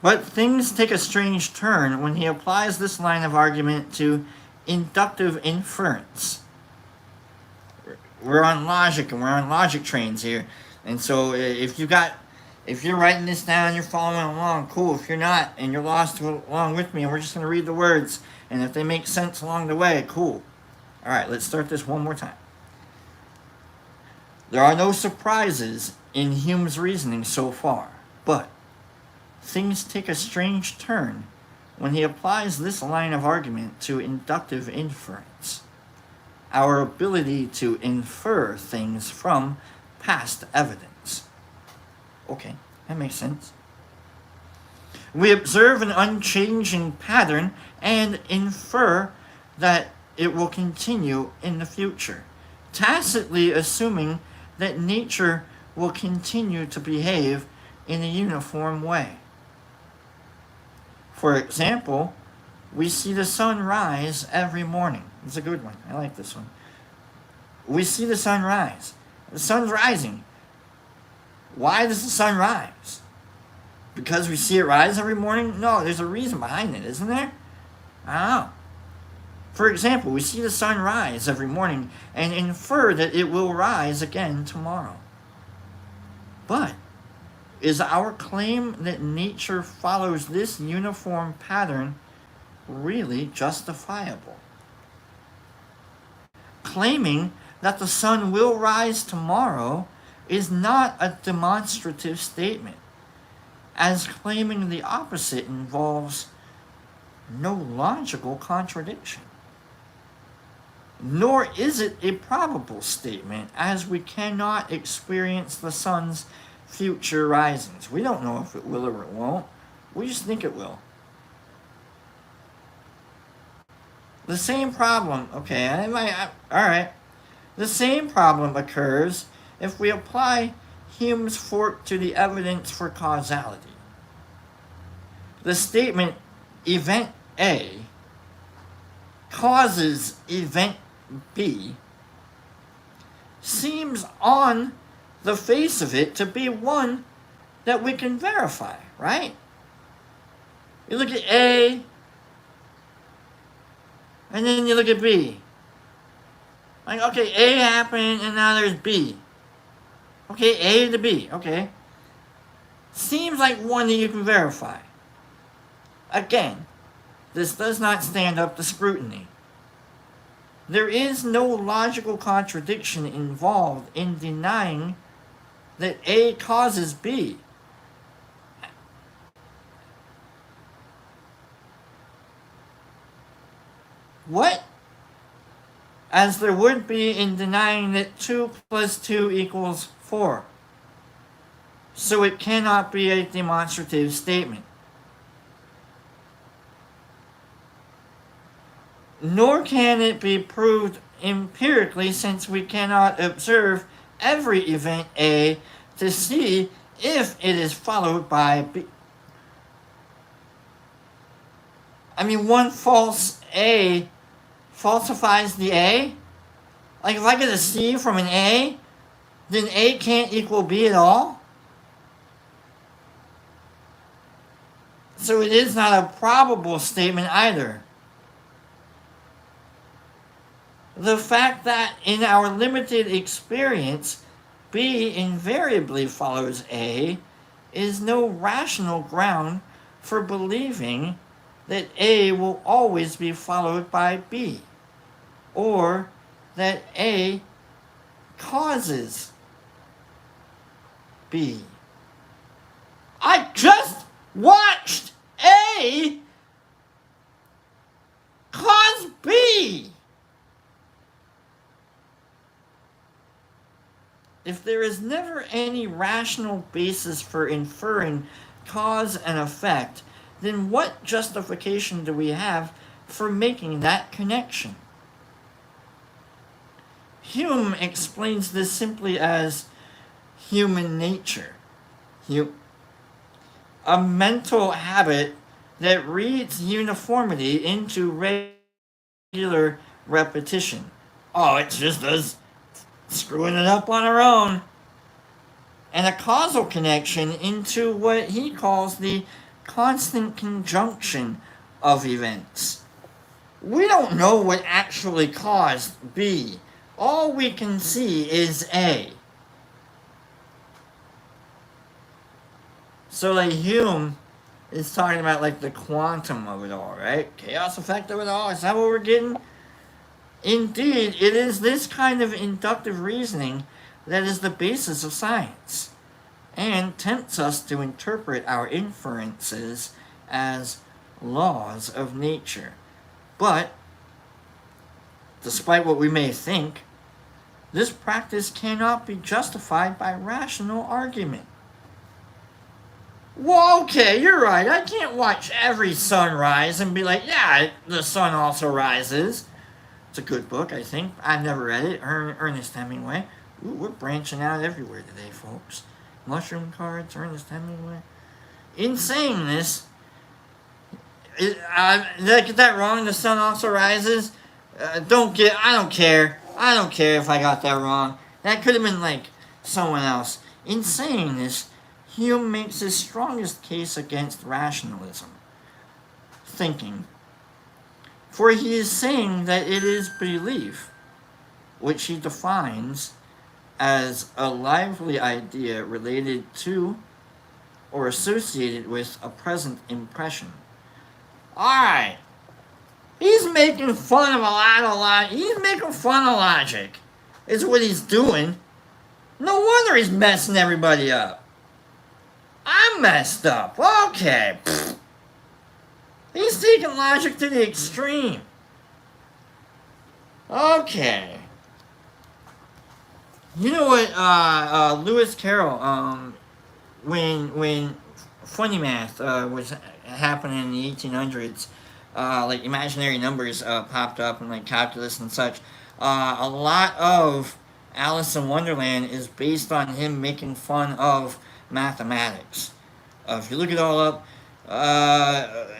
But things take a strange turn when he applies this line of argument to inductive inference. We're on logic, and we're on logic trains here. And so if you're writing this down, you're following along, cool. If you're not, and you're lost along with me, and we're just going to read the words, and if they make sense along the way, cool. All right, let's start this one more time. There are no surprises in Hume's reasoning so far, but things take a strange turn when he applies this line of argument to inductive inference, our ability to infer things from past evidence. Okay, that makes sense. We observe an unchanging pattern and infer that it will continue in the future, tacitly assuming that nature will continue to behave in a uniform way. For example, we see the sun rise every morning. It's a good one. I like this one. We see the sun rise. The sun's rising. Why does the sun rise? Because we see it rise every morning? No, there's a reason behind it, isn't there? I don't know. For example, we see the sun rise every morning and infer that it will rise again tomorrow. But is our claim that nature follows this uniform pattern really justifiable? Claiming that the sun will rise tomorrow is not a demonstrative statement, as claiming the opposite involves no logical contradiction. Nor is it a probable statement, as we cannot experience the sun's future risings. We don't know if it will or it won't. We just think it will. The same problem, alright. The same problem occurs if we apply Hume's fork to the evidence for causality. The statement, event A causes event B, seems on the face of it to be one that we can verify, right? You look at A, and then you look at B. Like, okay, A happened, and now there's B. Okay, A to B, okay. Seems like one that you can verify. Again, this does not stand up to scrutiny. There is no logical contradiction involved in denying that A causes B. What? As there would be in denying that 2 plus 2 equals 4. So it cannot be a demonstrative statement. Nor can it be proved empirically, since we cannot observe every event A to see if it is followed by B. I mean, one false A falsifies the A? Like, if I get a C from an A, then A can't equal B at all? So it is not a probable statement either. The fact that in our limited experience, B invariably follows A is no rational ground for believing that A will always be followed by B, or that A causes B. I just watched A cause B. If there is never any rational basis for inferring cause and effect, then what justification do we have for making that connection? Hume explains this simply as human nature. You, a mental habit that reads uniformity into regular repetition. Oh, it's just us screwing it up on our own. And a causal connection into what he calls the constant conjunction of events. We don't know what actually caused B. All we can see is A. So like Hume is talking about like the quantum of it all, right? Chaos effect of it all. Is that what we're getting? Indeed, it is this kind of inductive reasoning that is the basis of science and tempts us to interpret our inferences as laws of nature. But, despite what we may think, this practice cannot be justified by rational argument. Well, okay, you're right. I can't watch every sunrise and be like, yeah, the sun also rises. It's a good book, I think. I've never read it. Ernest Hemingway. Ooh, we're branching out everywhere today, folks. Mushroom cards, Ernest Hemingway. In saying this, did I get that wrong? The sun also rises? I don't care. I don't care if I got that wrong. That could have been like someone else. In saying this, Hume makes his strongest case against rationalism. Thinking. For he is saying that it is belief, which he defines as a lively idea related to or associated with a present impression. Alright. He's making fun of he's making fun of logic. Is what he's doing. No wonder he's messing everybody up. I'm messed up. Okay. He's taking logic to the extreme. Okay. You know what, Lewis Carroll, when funny math was happening in the 1800s, like imaginary numbers popped up and like calculus and such, a lot of Alice in Wonderland is based on him making fun of mathematics. If you look it all up,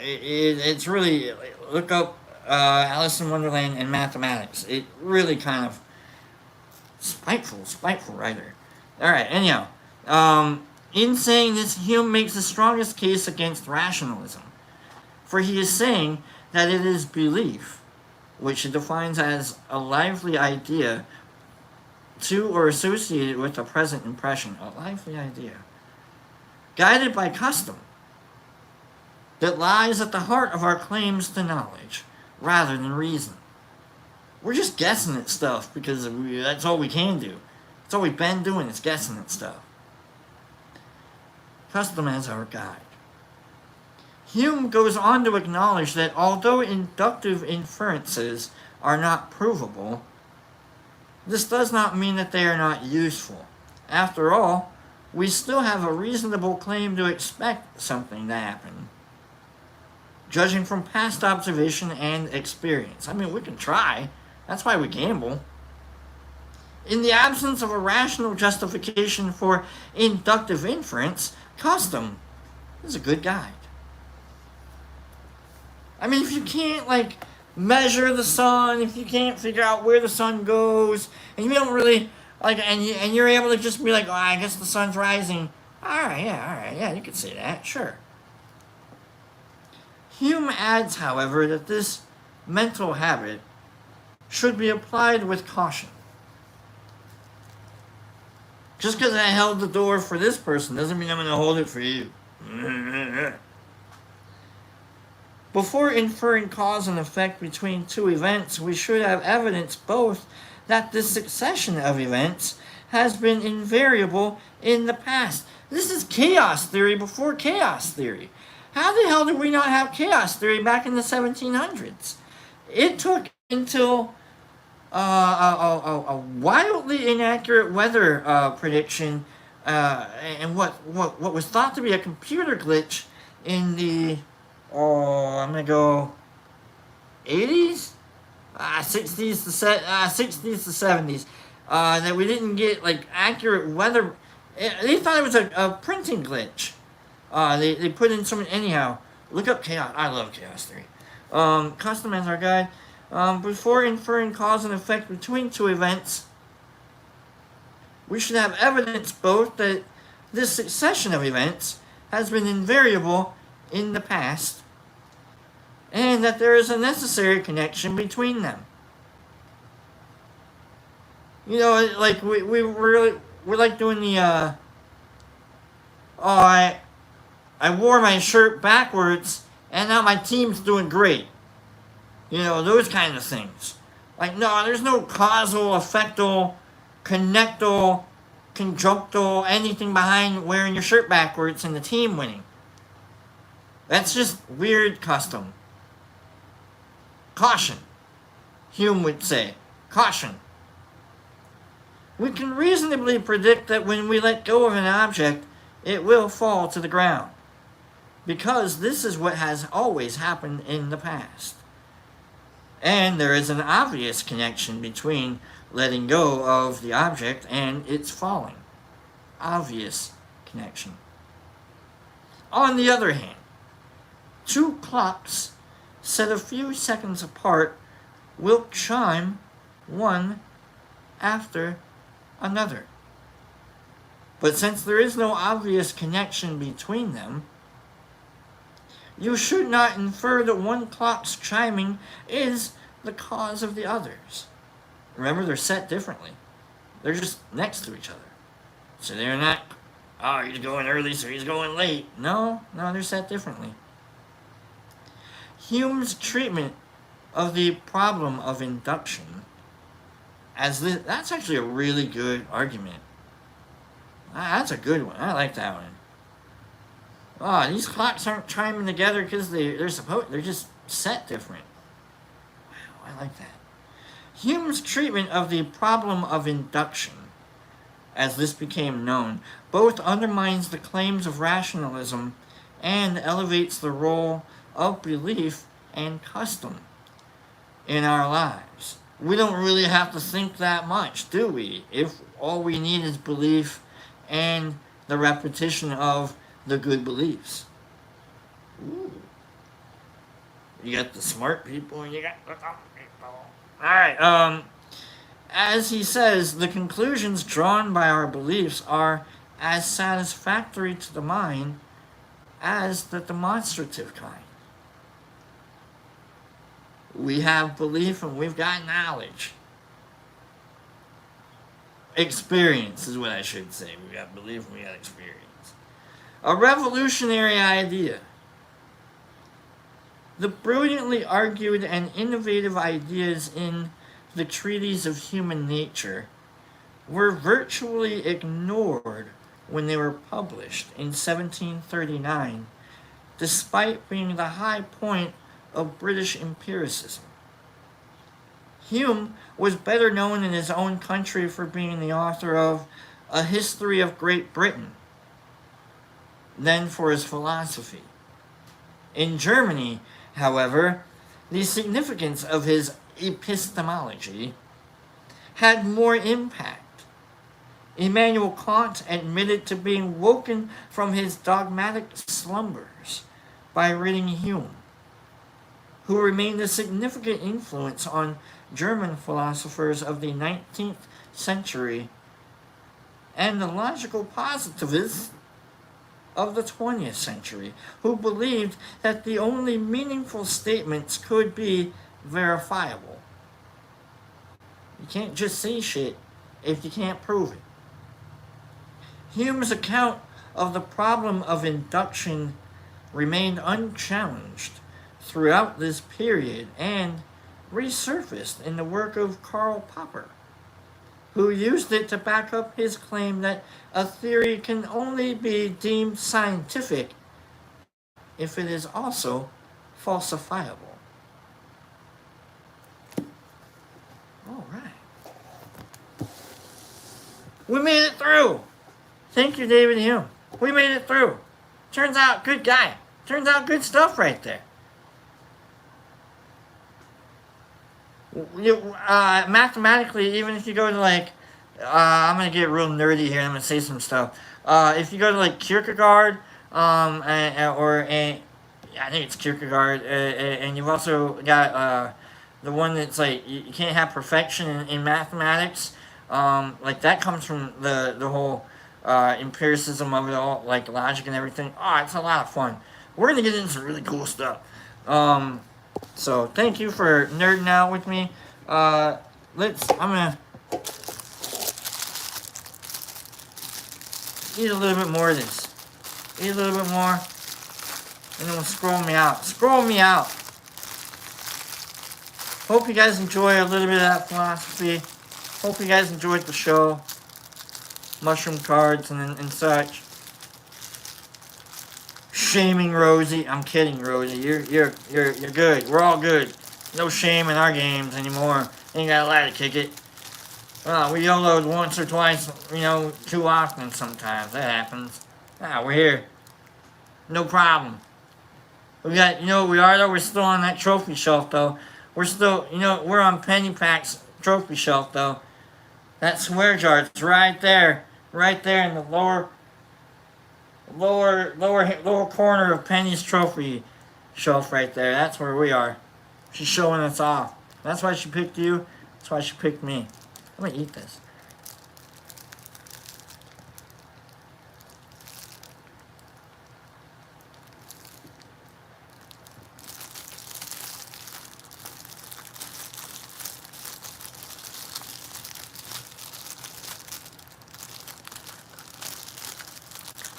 it's really, look up Alice in Wonderland and mathematics. It really kind of spiteful writer. Alright, anyhow, in saying this, Hume makes the strongest case against rationalism, for he is saying that it is belief, which he defines as a lively idea to or associated with a present impression, a lively idea, guided by custom, that lies at the heart of our claims to knowledge, rather than reason. We're just guessing at stuff because that's all we can do. That's all we've been doing is guessing at stuff. Custom as our guide. Hume goes on to acknowledge that although inductive inferences are not provable, this does not mean that they are not useful. After all, we still have a reasonable claim to expect something to happen, judging from past observation and experience. I mean, we can try. That's why we gamble. In the absence of a rational justification for inductive inference, custom is a good guide. I mean, if you can't, like, measure the sun, if you can't figure out where the sun goes, and you don't really, like, and you're able to just be like, oh, I guess the sun's rising. Alright, yeah, you could say that, sure. Hume adds, however, that this mental habit should be applied with caution. Just because I held the door for this person doesn't mean I'm going to hold it for you. Before inferring cause and effect between two events, we should have evidence both that this succession of events has been invariable in the past. This is chaos theory before chaos theory. How the hell did we not have chaos theory back in the 1700s? It took until a wildly inaccurate weather prediction and what was thought to be a computer glitch in the I'm gonna go 80s, 60s to 70s, that we didn't get like accurate weather They thought it was a printing glitch. They put in some, anyhow. Look up chaos. I love chaos theory. Custom as our guide. Before inferring cause and effect between two events, we should have evidence both that this succession of events has been invariable in the past, and that there is a necessary connection between them. You know, like we're like doing the I wore my shirt backwards and now my team's doing great. You know, those kind of things. Like, no, there's no causal, effectal, connectal, conjunctal, anything behind wearing your shirt backwards and the team winning. That's just weird custom. Caution, Hume would say. Caution. We can reasonably predict that when we let go of an object, it will fall to the ground, because this is what has always happened in the past. And there is an obvious connection between letting go of the object and its falling. Obvious connection. On the other hand, two clocks set a few seconds apart will chime one after another. But since there is no obvious connection between them, you should not infer that one clock's chiming is the cause of the others. Remember, they're set differently. They're just next to each other. So they're not, oh, he's going early, so he's going late. No, they're set differently. Hume's treatment of the problem of induction that's actually a really good argument. That's a good one. I like that one. Oh, these clocks aren't chiming together because they're just set different. Wow, I like that. Hume's treatment of the problem of induction, as this became known, both undermines the claims of rationalism and elevates the role of belief and custom in our lives. We don't really have to think that much, do we? If all we need is belief and the repetition of the good beliefs. Ooh. You got the smart people and you got the dumb people. Alright, as he says, the conclusions drawn by our beliefs are as satisfactory to the mind as the demonstrative kind. We have belief and we've got knowledge. Experience is what I should say. We got belief and we got experience. A revolutionary idea. The brilliantly argued and innovative ideas in the treatise of human nature were virtually ignored when they were published in 1739, despite being the high point of British empiricism. Hume was better known in his own country for being the author of A History of Great Britain than for his philosophy. In Germany, however, the significance of his epistemology had more impact. Immanuel Kant admitted to being woken from his dogmatic slumbers by reading Hume, who remained a significant influence on German philosophers of the 19th century and the logical positivists of the 20th century, who believed that the only meaningful statements could be verifiable. You can't just say shit if you can't prove it. Hume's account of the problem of induction remained unchallenged throughout this period and resurfaced in the work of Karl Popper, who used it to back up his claim that a theory can only be deemed scientific if it is also falsifiable. All right. We made it through. Thank you, David Hume. We made it through. Turns out, good guy. Turns out good stuff right there. Mathematically, even if you go to I'm going to get real nerdy here and I'm going to say some stuff. If you go to like Kierkegaard, yeah, I think it's Kierkegaard, and you've also got the one that's like you can't have perfection in mathematics. Like that comes from the whole empiricism of it all, like logic and everything. Oh, it's a lot of fun. We're gonna get into some really cool stuff. So thank you for nerding out with me. I'm gonna eat a little bit more of this. Eat a little bit more, and then we'll scroll me out. Scroll me out. Hope you guys enjoy a little bit of that philosophy. Hope you guys enjoyed the show. Mushroom cards and such. Shaming Rosie. I'm kidding, Rosie. You're good. We're all good. No shame in our games anymore. Ain't gotta lie to kick it. We YOLO'd once or twice, too often sometimes. That happens. We're here. No problem. We got, what we are though? We're still on that trophy shelf though. We're still, we're on Penny Pack's trophy shelf though. That swear jar, it's right there. Right there in the lower corner of Penny's trophy shelf right there. That's where we are. She's showing us off. That's why she picked you. That's why she picked me. I'm gonna eat this.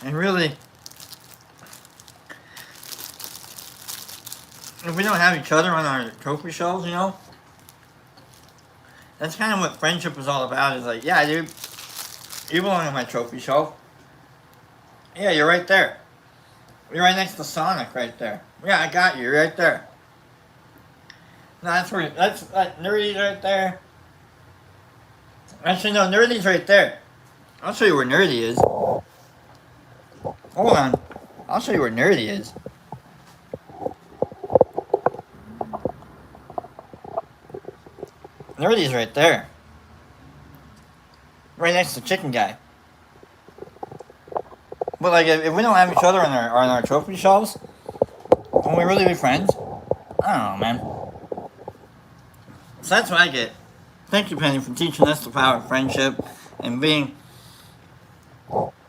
And really, if we don't have each other on our trophy shelves, that's kind of what friendship is all about. Is like, yeah, dude, you belong on my trophy shelf. Yeah, you're right there. You're right next to Sonic right there. Yeah, I got you. You're right there. No, that's Nerdy's right there. Actually, no, Nerdy's right there. I'll show you where Nerdy is. Hold on. I'll show you where Nerdy is. Nerdy's right there. Right next to Chicken Guy. But like, if we don't have each other on our trophy shelves, can we really be friends? I don't know, man. So that's what I get. Thank you, Penny, for teaching us the power of friendship and being...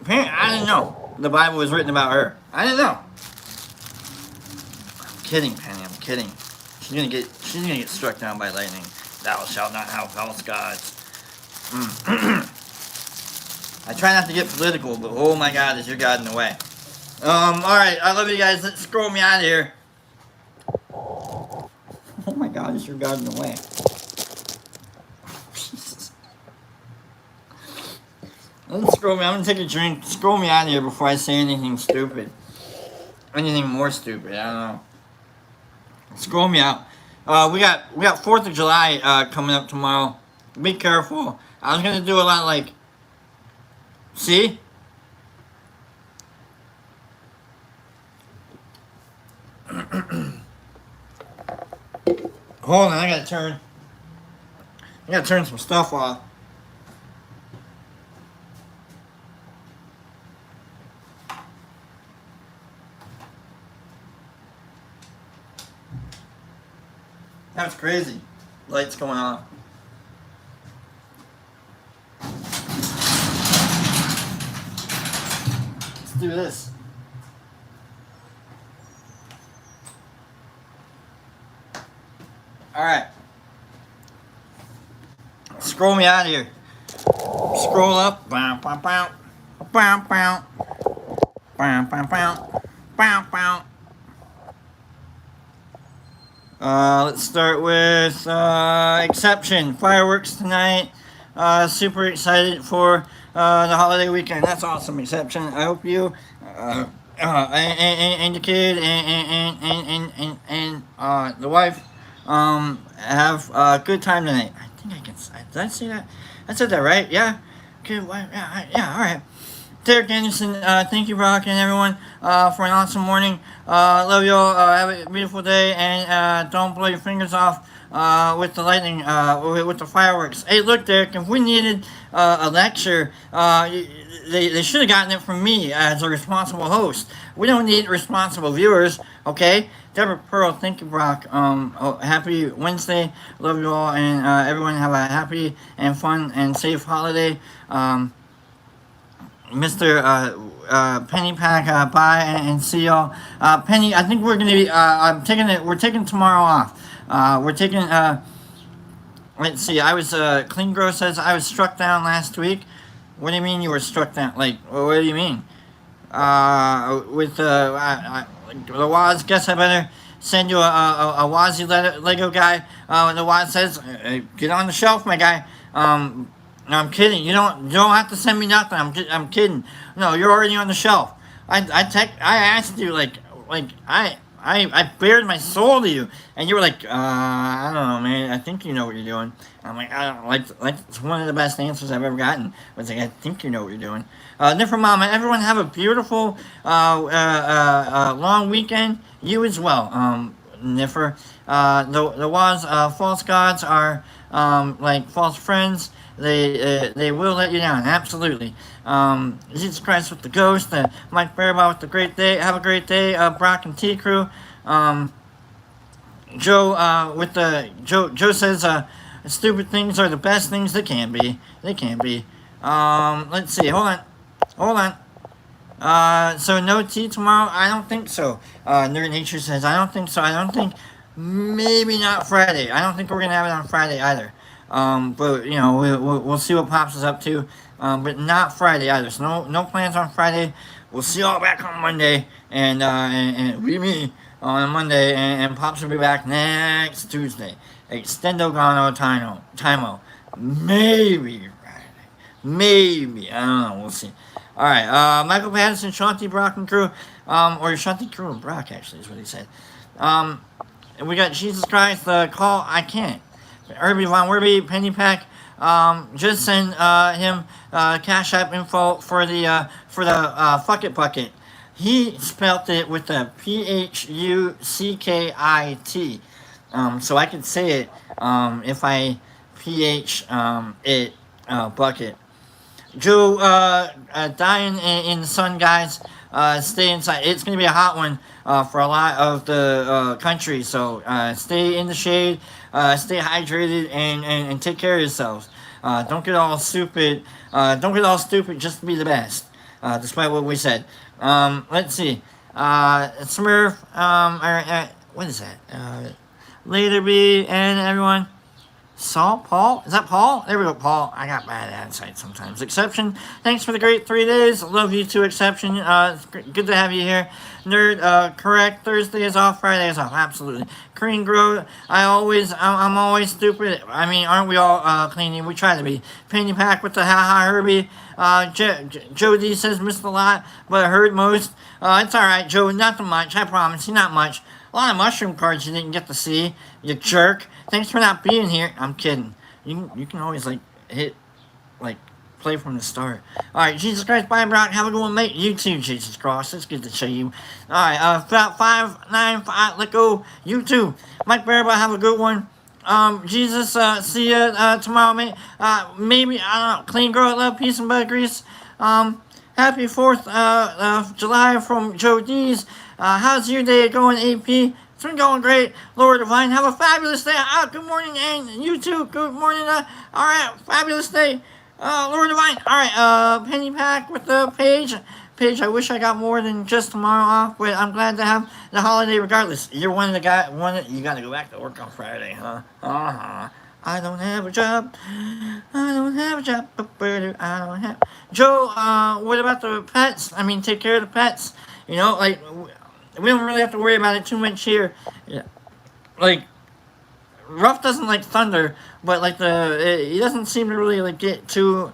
I didn't know the Bible was written about her. I didn't know. I'm kidding, Penny. I'm kidding. She's gonna get struck down by lightning. Thou shalt not have false gods. I try not to get political, but oh my God, is your God in the way? Alright, I love you guys. Let's scroll me out of here. Oh my God, is your God in the way? Jesus. Let's scroll me. I'm gonna take a drink. Scroll me out of here before I say anything stupid. Anything more stupid, I don't know. Scroll me out. We got 4th of July coming up tomorrow. Be careful. I was gonna do a lot like... See? Hold on, I gotta turn some stuff off. That's crazy. Lights going on. Let's do this. Alright. Scroll me out of here. Scroll up. Bow, bow, bow. Bow, bow. Bow, bow, bow. Bow, bow. Let's start with Exception. Fireworks tonight. Super excited for the holiday weekend. That's awesome, Exception. I hope you and the kid and the wife have a good time tonight. I think I can. Did I say that? I said that right? Yeah. Good wife. Yeah. All right. Derek Anderson, thank you, Brock, and everyone, for an awesome morning. Love you all. Have a beautiful day, and don't blow your fingers off with the lightning, with the fireworks. Hey, look, Derek, if we needed a lecture, they should have gotten it from me as a responsible host. We don't need responsible viewers, okay? Deborah Pearl, thank you, Brock. Happy Wednesday. Love you all, and everyone have a happy and fun and safe holiday. Mr. Penny Pack, bye and see y'all. Penny, I think we're gonna be. We're taking tomorrow off. We're taking. Let's see. I was. Clean Grow says I was struck down last week. What do you mean you were struck down? Like, what do you mean? With the Waz, guess I better send you a Wazi Lego guy. The Waz says, get on the shelf, my guy. No, I'm kidding. You don't have to send me nothing. I'm kidding. No, you're already on the shelf. I asked you I bared my soul to you, and you were like, I don't know, man. I think you know what you're doing. I'm like, I don't like. It's one of the best answers I've ever gotten. Was like, I think you know what you're doing. Niffer Mama, everyone have a beautiful long weekend. You as well, Niffer. The Waz false gods are like false friends. They will let you down, absolutely. Jesus Christ with the ghost, Mike Bearbaugh with the great day. Have a great day, Brock and T Crew. Joe says stupid things are the best things they can be. They can be. Let's see. Hold on. So no tea tomorrow? I don't think so. Nerd Nature says I don't think so. I don't think. Maybe not Friday. I don't think we're gonna have it on Friday either. But you know we'll see what Pops is up to. But not Friday either. So no plans on Friday. We'll see y'all back on Monday, and we me on Monday, and Pops will be back next Tuesday. Extendo Gano Timo. Maybe Friday. Maybe. I don't know. We'll see. All right. Michael Patterson, Shanti, Brock, and Crew. Or Shanti, Crew, and Brock, actually, is what he said. We got Jesus Christ, the call. I can't. Herbie Von Werby, Penny Pack. Just send him Cash App info for the Fuck It Bucket. He spelt it with a P-H-U-C-K-I-T. So I could say it if I PH it bucket. Joe, dying in the sun, guys. Stay inside. It's going to be a hot one for a lot of the country. So stay in the shade, stay hydrated, and take care of yourselves. Don't get all stupid. Don't get all stupid just to be the best, despite what we said. Let's see. Smurf, what is that? Later, B, and everyone. Paul? Is that Paul? There we go, Paul. I got bad eyesight sometimes. Exception, thanks for the great 3 days. Love you too, Exception. It's good to have you here. Nerd, correct. Thursday is off, Friday is off. Absolutely. Green Grow, I'm always stupid. I mean, aren't we all cleaning? We try to be. Penny Pack with the ha Herbie. Joe D says missed a lot, but heard most. It's alright, Joe. Nothing much. I promise you, not much. A lot of mushroom cards you didn't get to see, you jerk. Thanks for not being here. I'm kidding. You can always, play from the start. Alright, Jesus Christ, bye, Brock. Have a good one, mate. You too, Jesus Christ. It's good to show you. Alright, 595, let go. You too. Mike Bearbaugh, have a good one. Jesus, see ya tomorrow, mate. Maybe, I don't know, clean, grow, love, peace, and bud grease. Happy 4th of July from Joe D's. How's your day going, AP? It's been going great. Lord Divine, have a fabulous day. Good morning, and you too. Good morning. Alright, fabulous day. Lord Divine. Alright, Penny Pack with the page. Paige, I wish I got more than just tomorrow off, but I'm glad to have the holiday regardless. You're one of the guys, you gotta go back to work on Friday, huh? I don't have a job. I don't have a job. I don't have. Joe, what about the pets? I mean, take care of the pets. You know, we don't really have to worry about it too much here. Yeah. Ruff doesn't like thunder, but he doesn't seem to really get too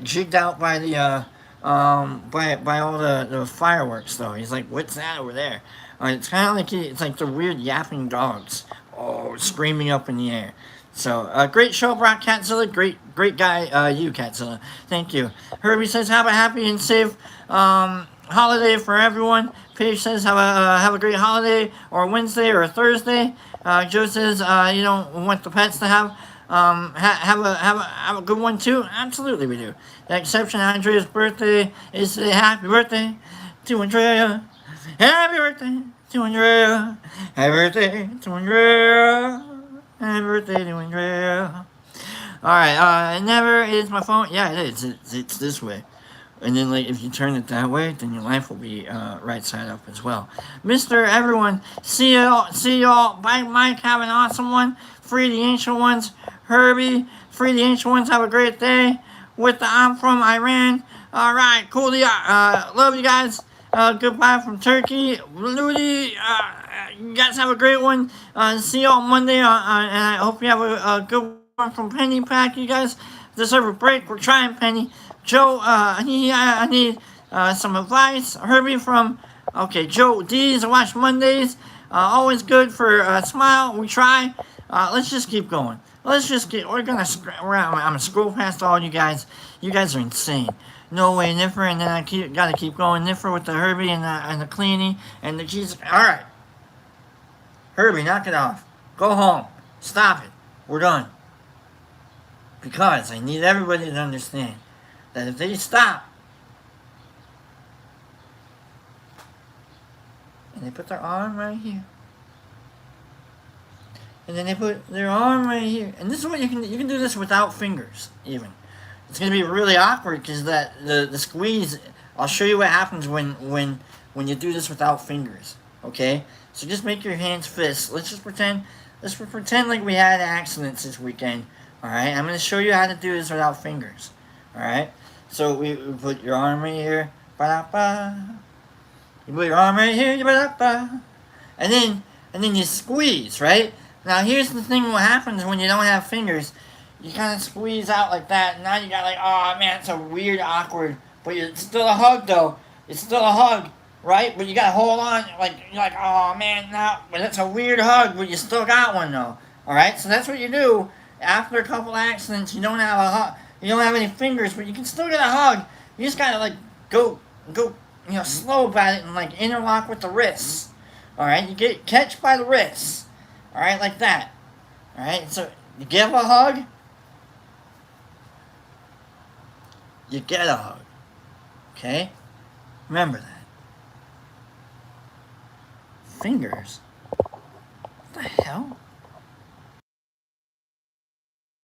jigged out by the by all the fireworks though. He's like, what's that over there? It's kind of like it's like the weird yapping dogs, screaming up in the air. So, great show, Brock Catzilla. Great guy, you, Catzilla. Thank you. Herbie says, have a happy and safe holiday for everyone. Paige says have a great holiday, or a Wednesday or a Thursday. Joe says you don't want the pets to have a good one too. Absolutely we do. The exception, Andrea's birthday is today. Happy birthday to Andrea. Happy birthday to Andrea. Happy birthday to Andrea. Happy birthday to Andrea. Alright, never is my phone. Yeah, it is. It's this way. And then, like, if you turn it that way, then your life will be right side up as well. Mr. Everyone, see y'all. Bye, Mike. Have an awesome one. Free the ancient ones. Herbie, free the ancient ones. Have a great day. With the I'm from Iran. All right, cool. Love you guys. Goodbye from Turkey. Ludi, you guys have a great one. See y'all Monday. And I hope you have a good one from Penny Pack. You guys deserve a break. We're trying, Penny. Joe, I need some advice. Herbie from, okay, Joe D's, Watch Mondays. Always good for a smile. We try. Let's just keep going. I'm gonna scroll past all you guys. You guys are insane. No way, Niffer, and then gotta keep going. Niffer with the Herbie and the cleaning and the Jesus. All right, Herbie, knock it off. Go home. Stop it. We're done. Because I need everybody to understand that if they stop and they put their arm right here, and then they put their arm right here, and this is what you can do this without fingers even. It's gonna be really awkward because the squeeze. I'll show you what happens when you do this without fingers. Okay, so just make your hands fists. Let's pretend like we had accidents this weekend. All right, I'm gonna show you how to do this without fingers. All right, so we put your arm right here. Ba-da-ba. You put your arm right here. Ba-da-ba. And then you squeeze, right? Now here's the thing: what happens when you don't have fingers? You kind of squeeze out like that, and now you got like, oh man, it's a weird, awkward, but it's still a hug though. It's still a hug, right? But you gotta hold on, like you're like, oh man, now, but it's a weird hug, but you still got one though. All right, so that's what you do after a couple accidents. You don't have a hug, you don't have any fingers, but you can still get a hug. You just gotta like go, slow about it and like interlock with the wrists. All right, you catch by the wrists. All right, like that. All right, so you give a hug. You get a hug. Okay? Remember that. Fingers? What the hell?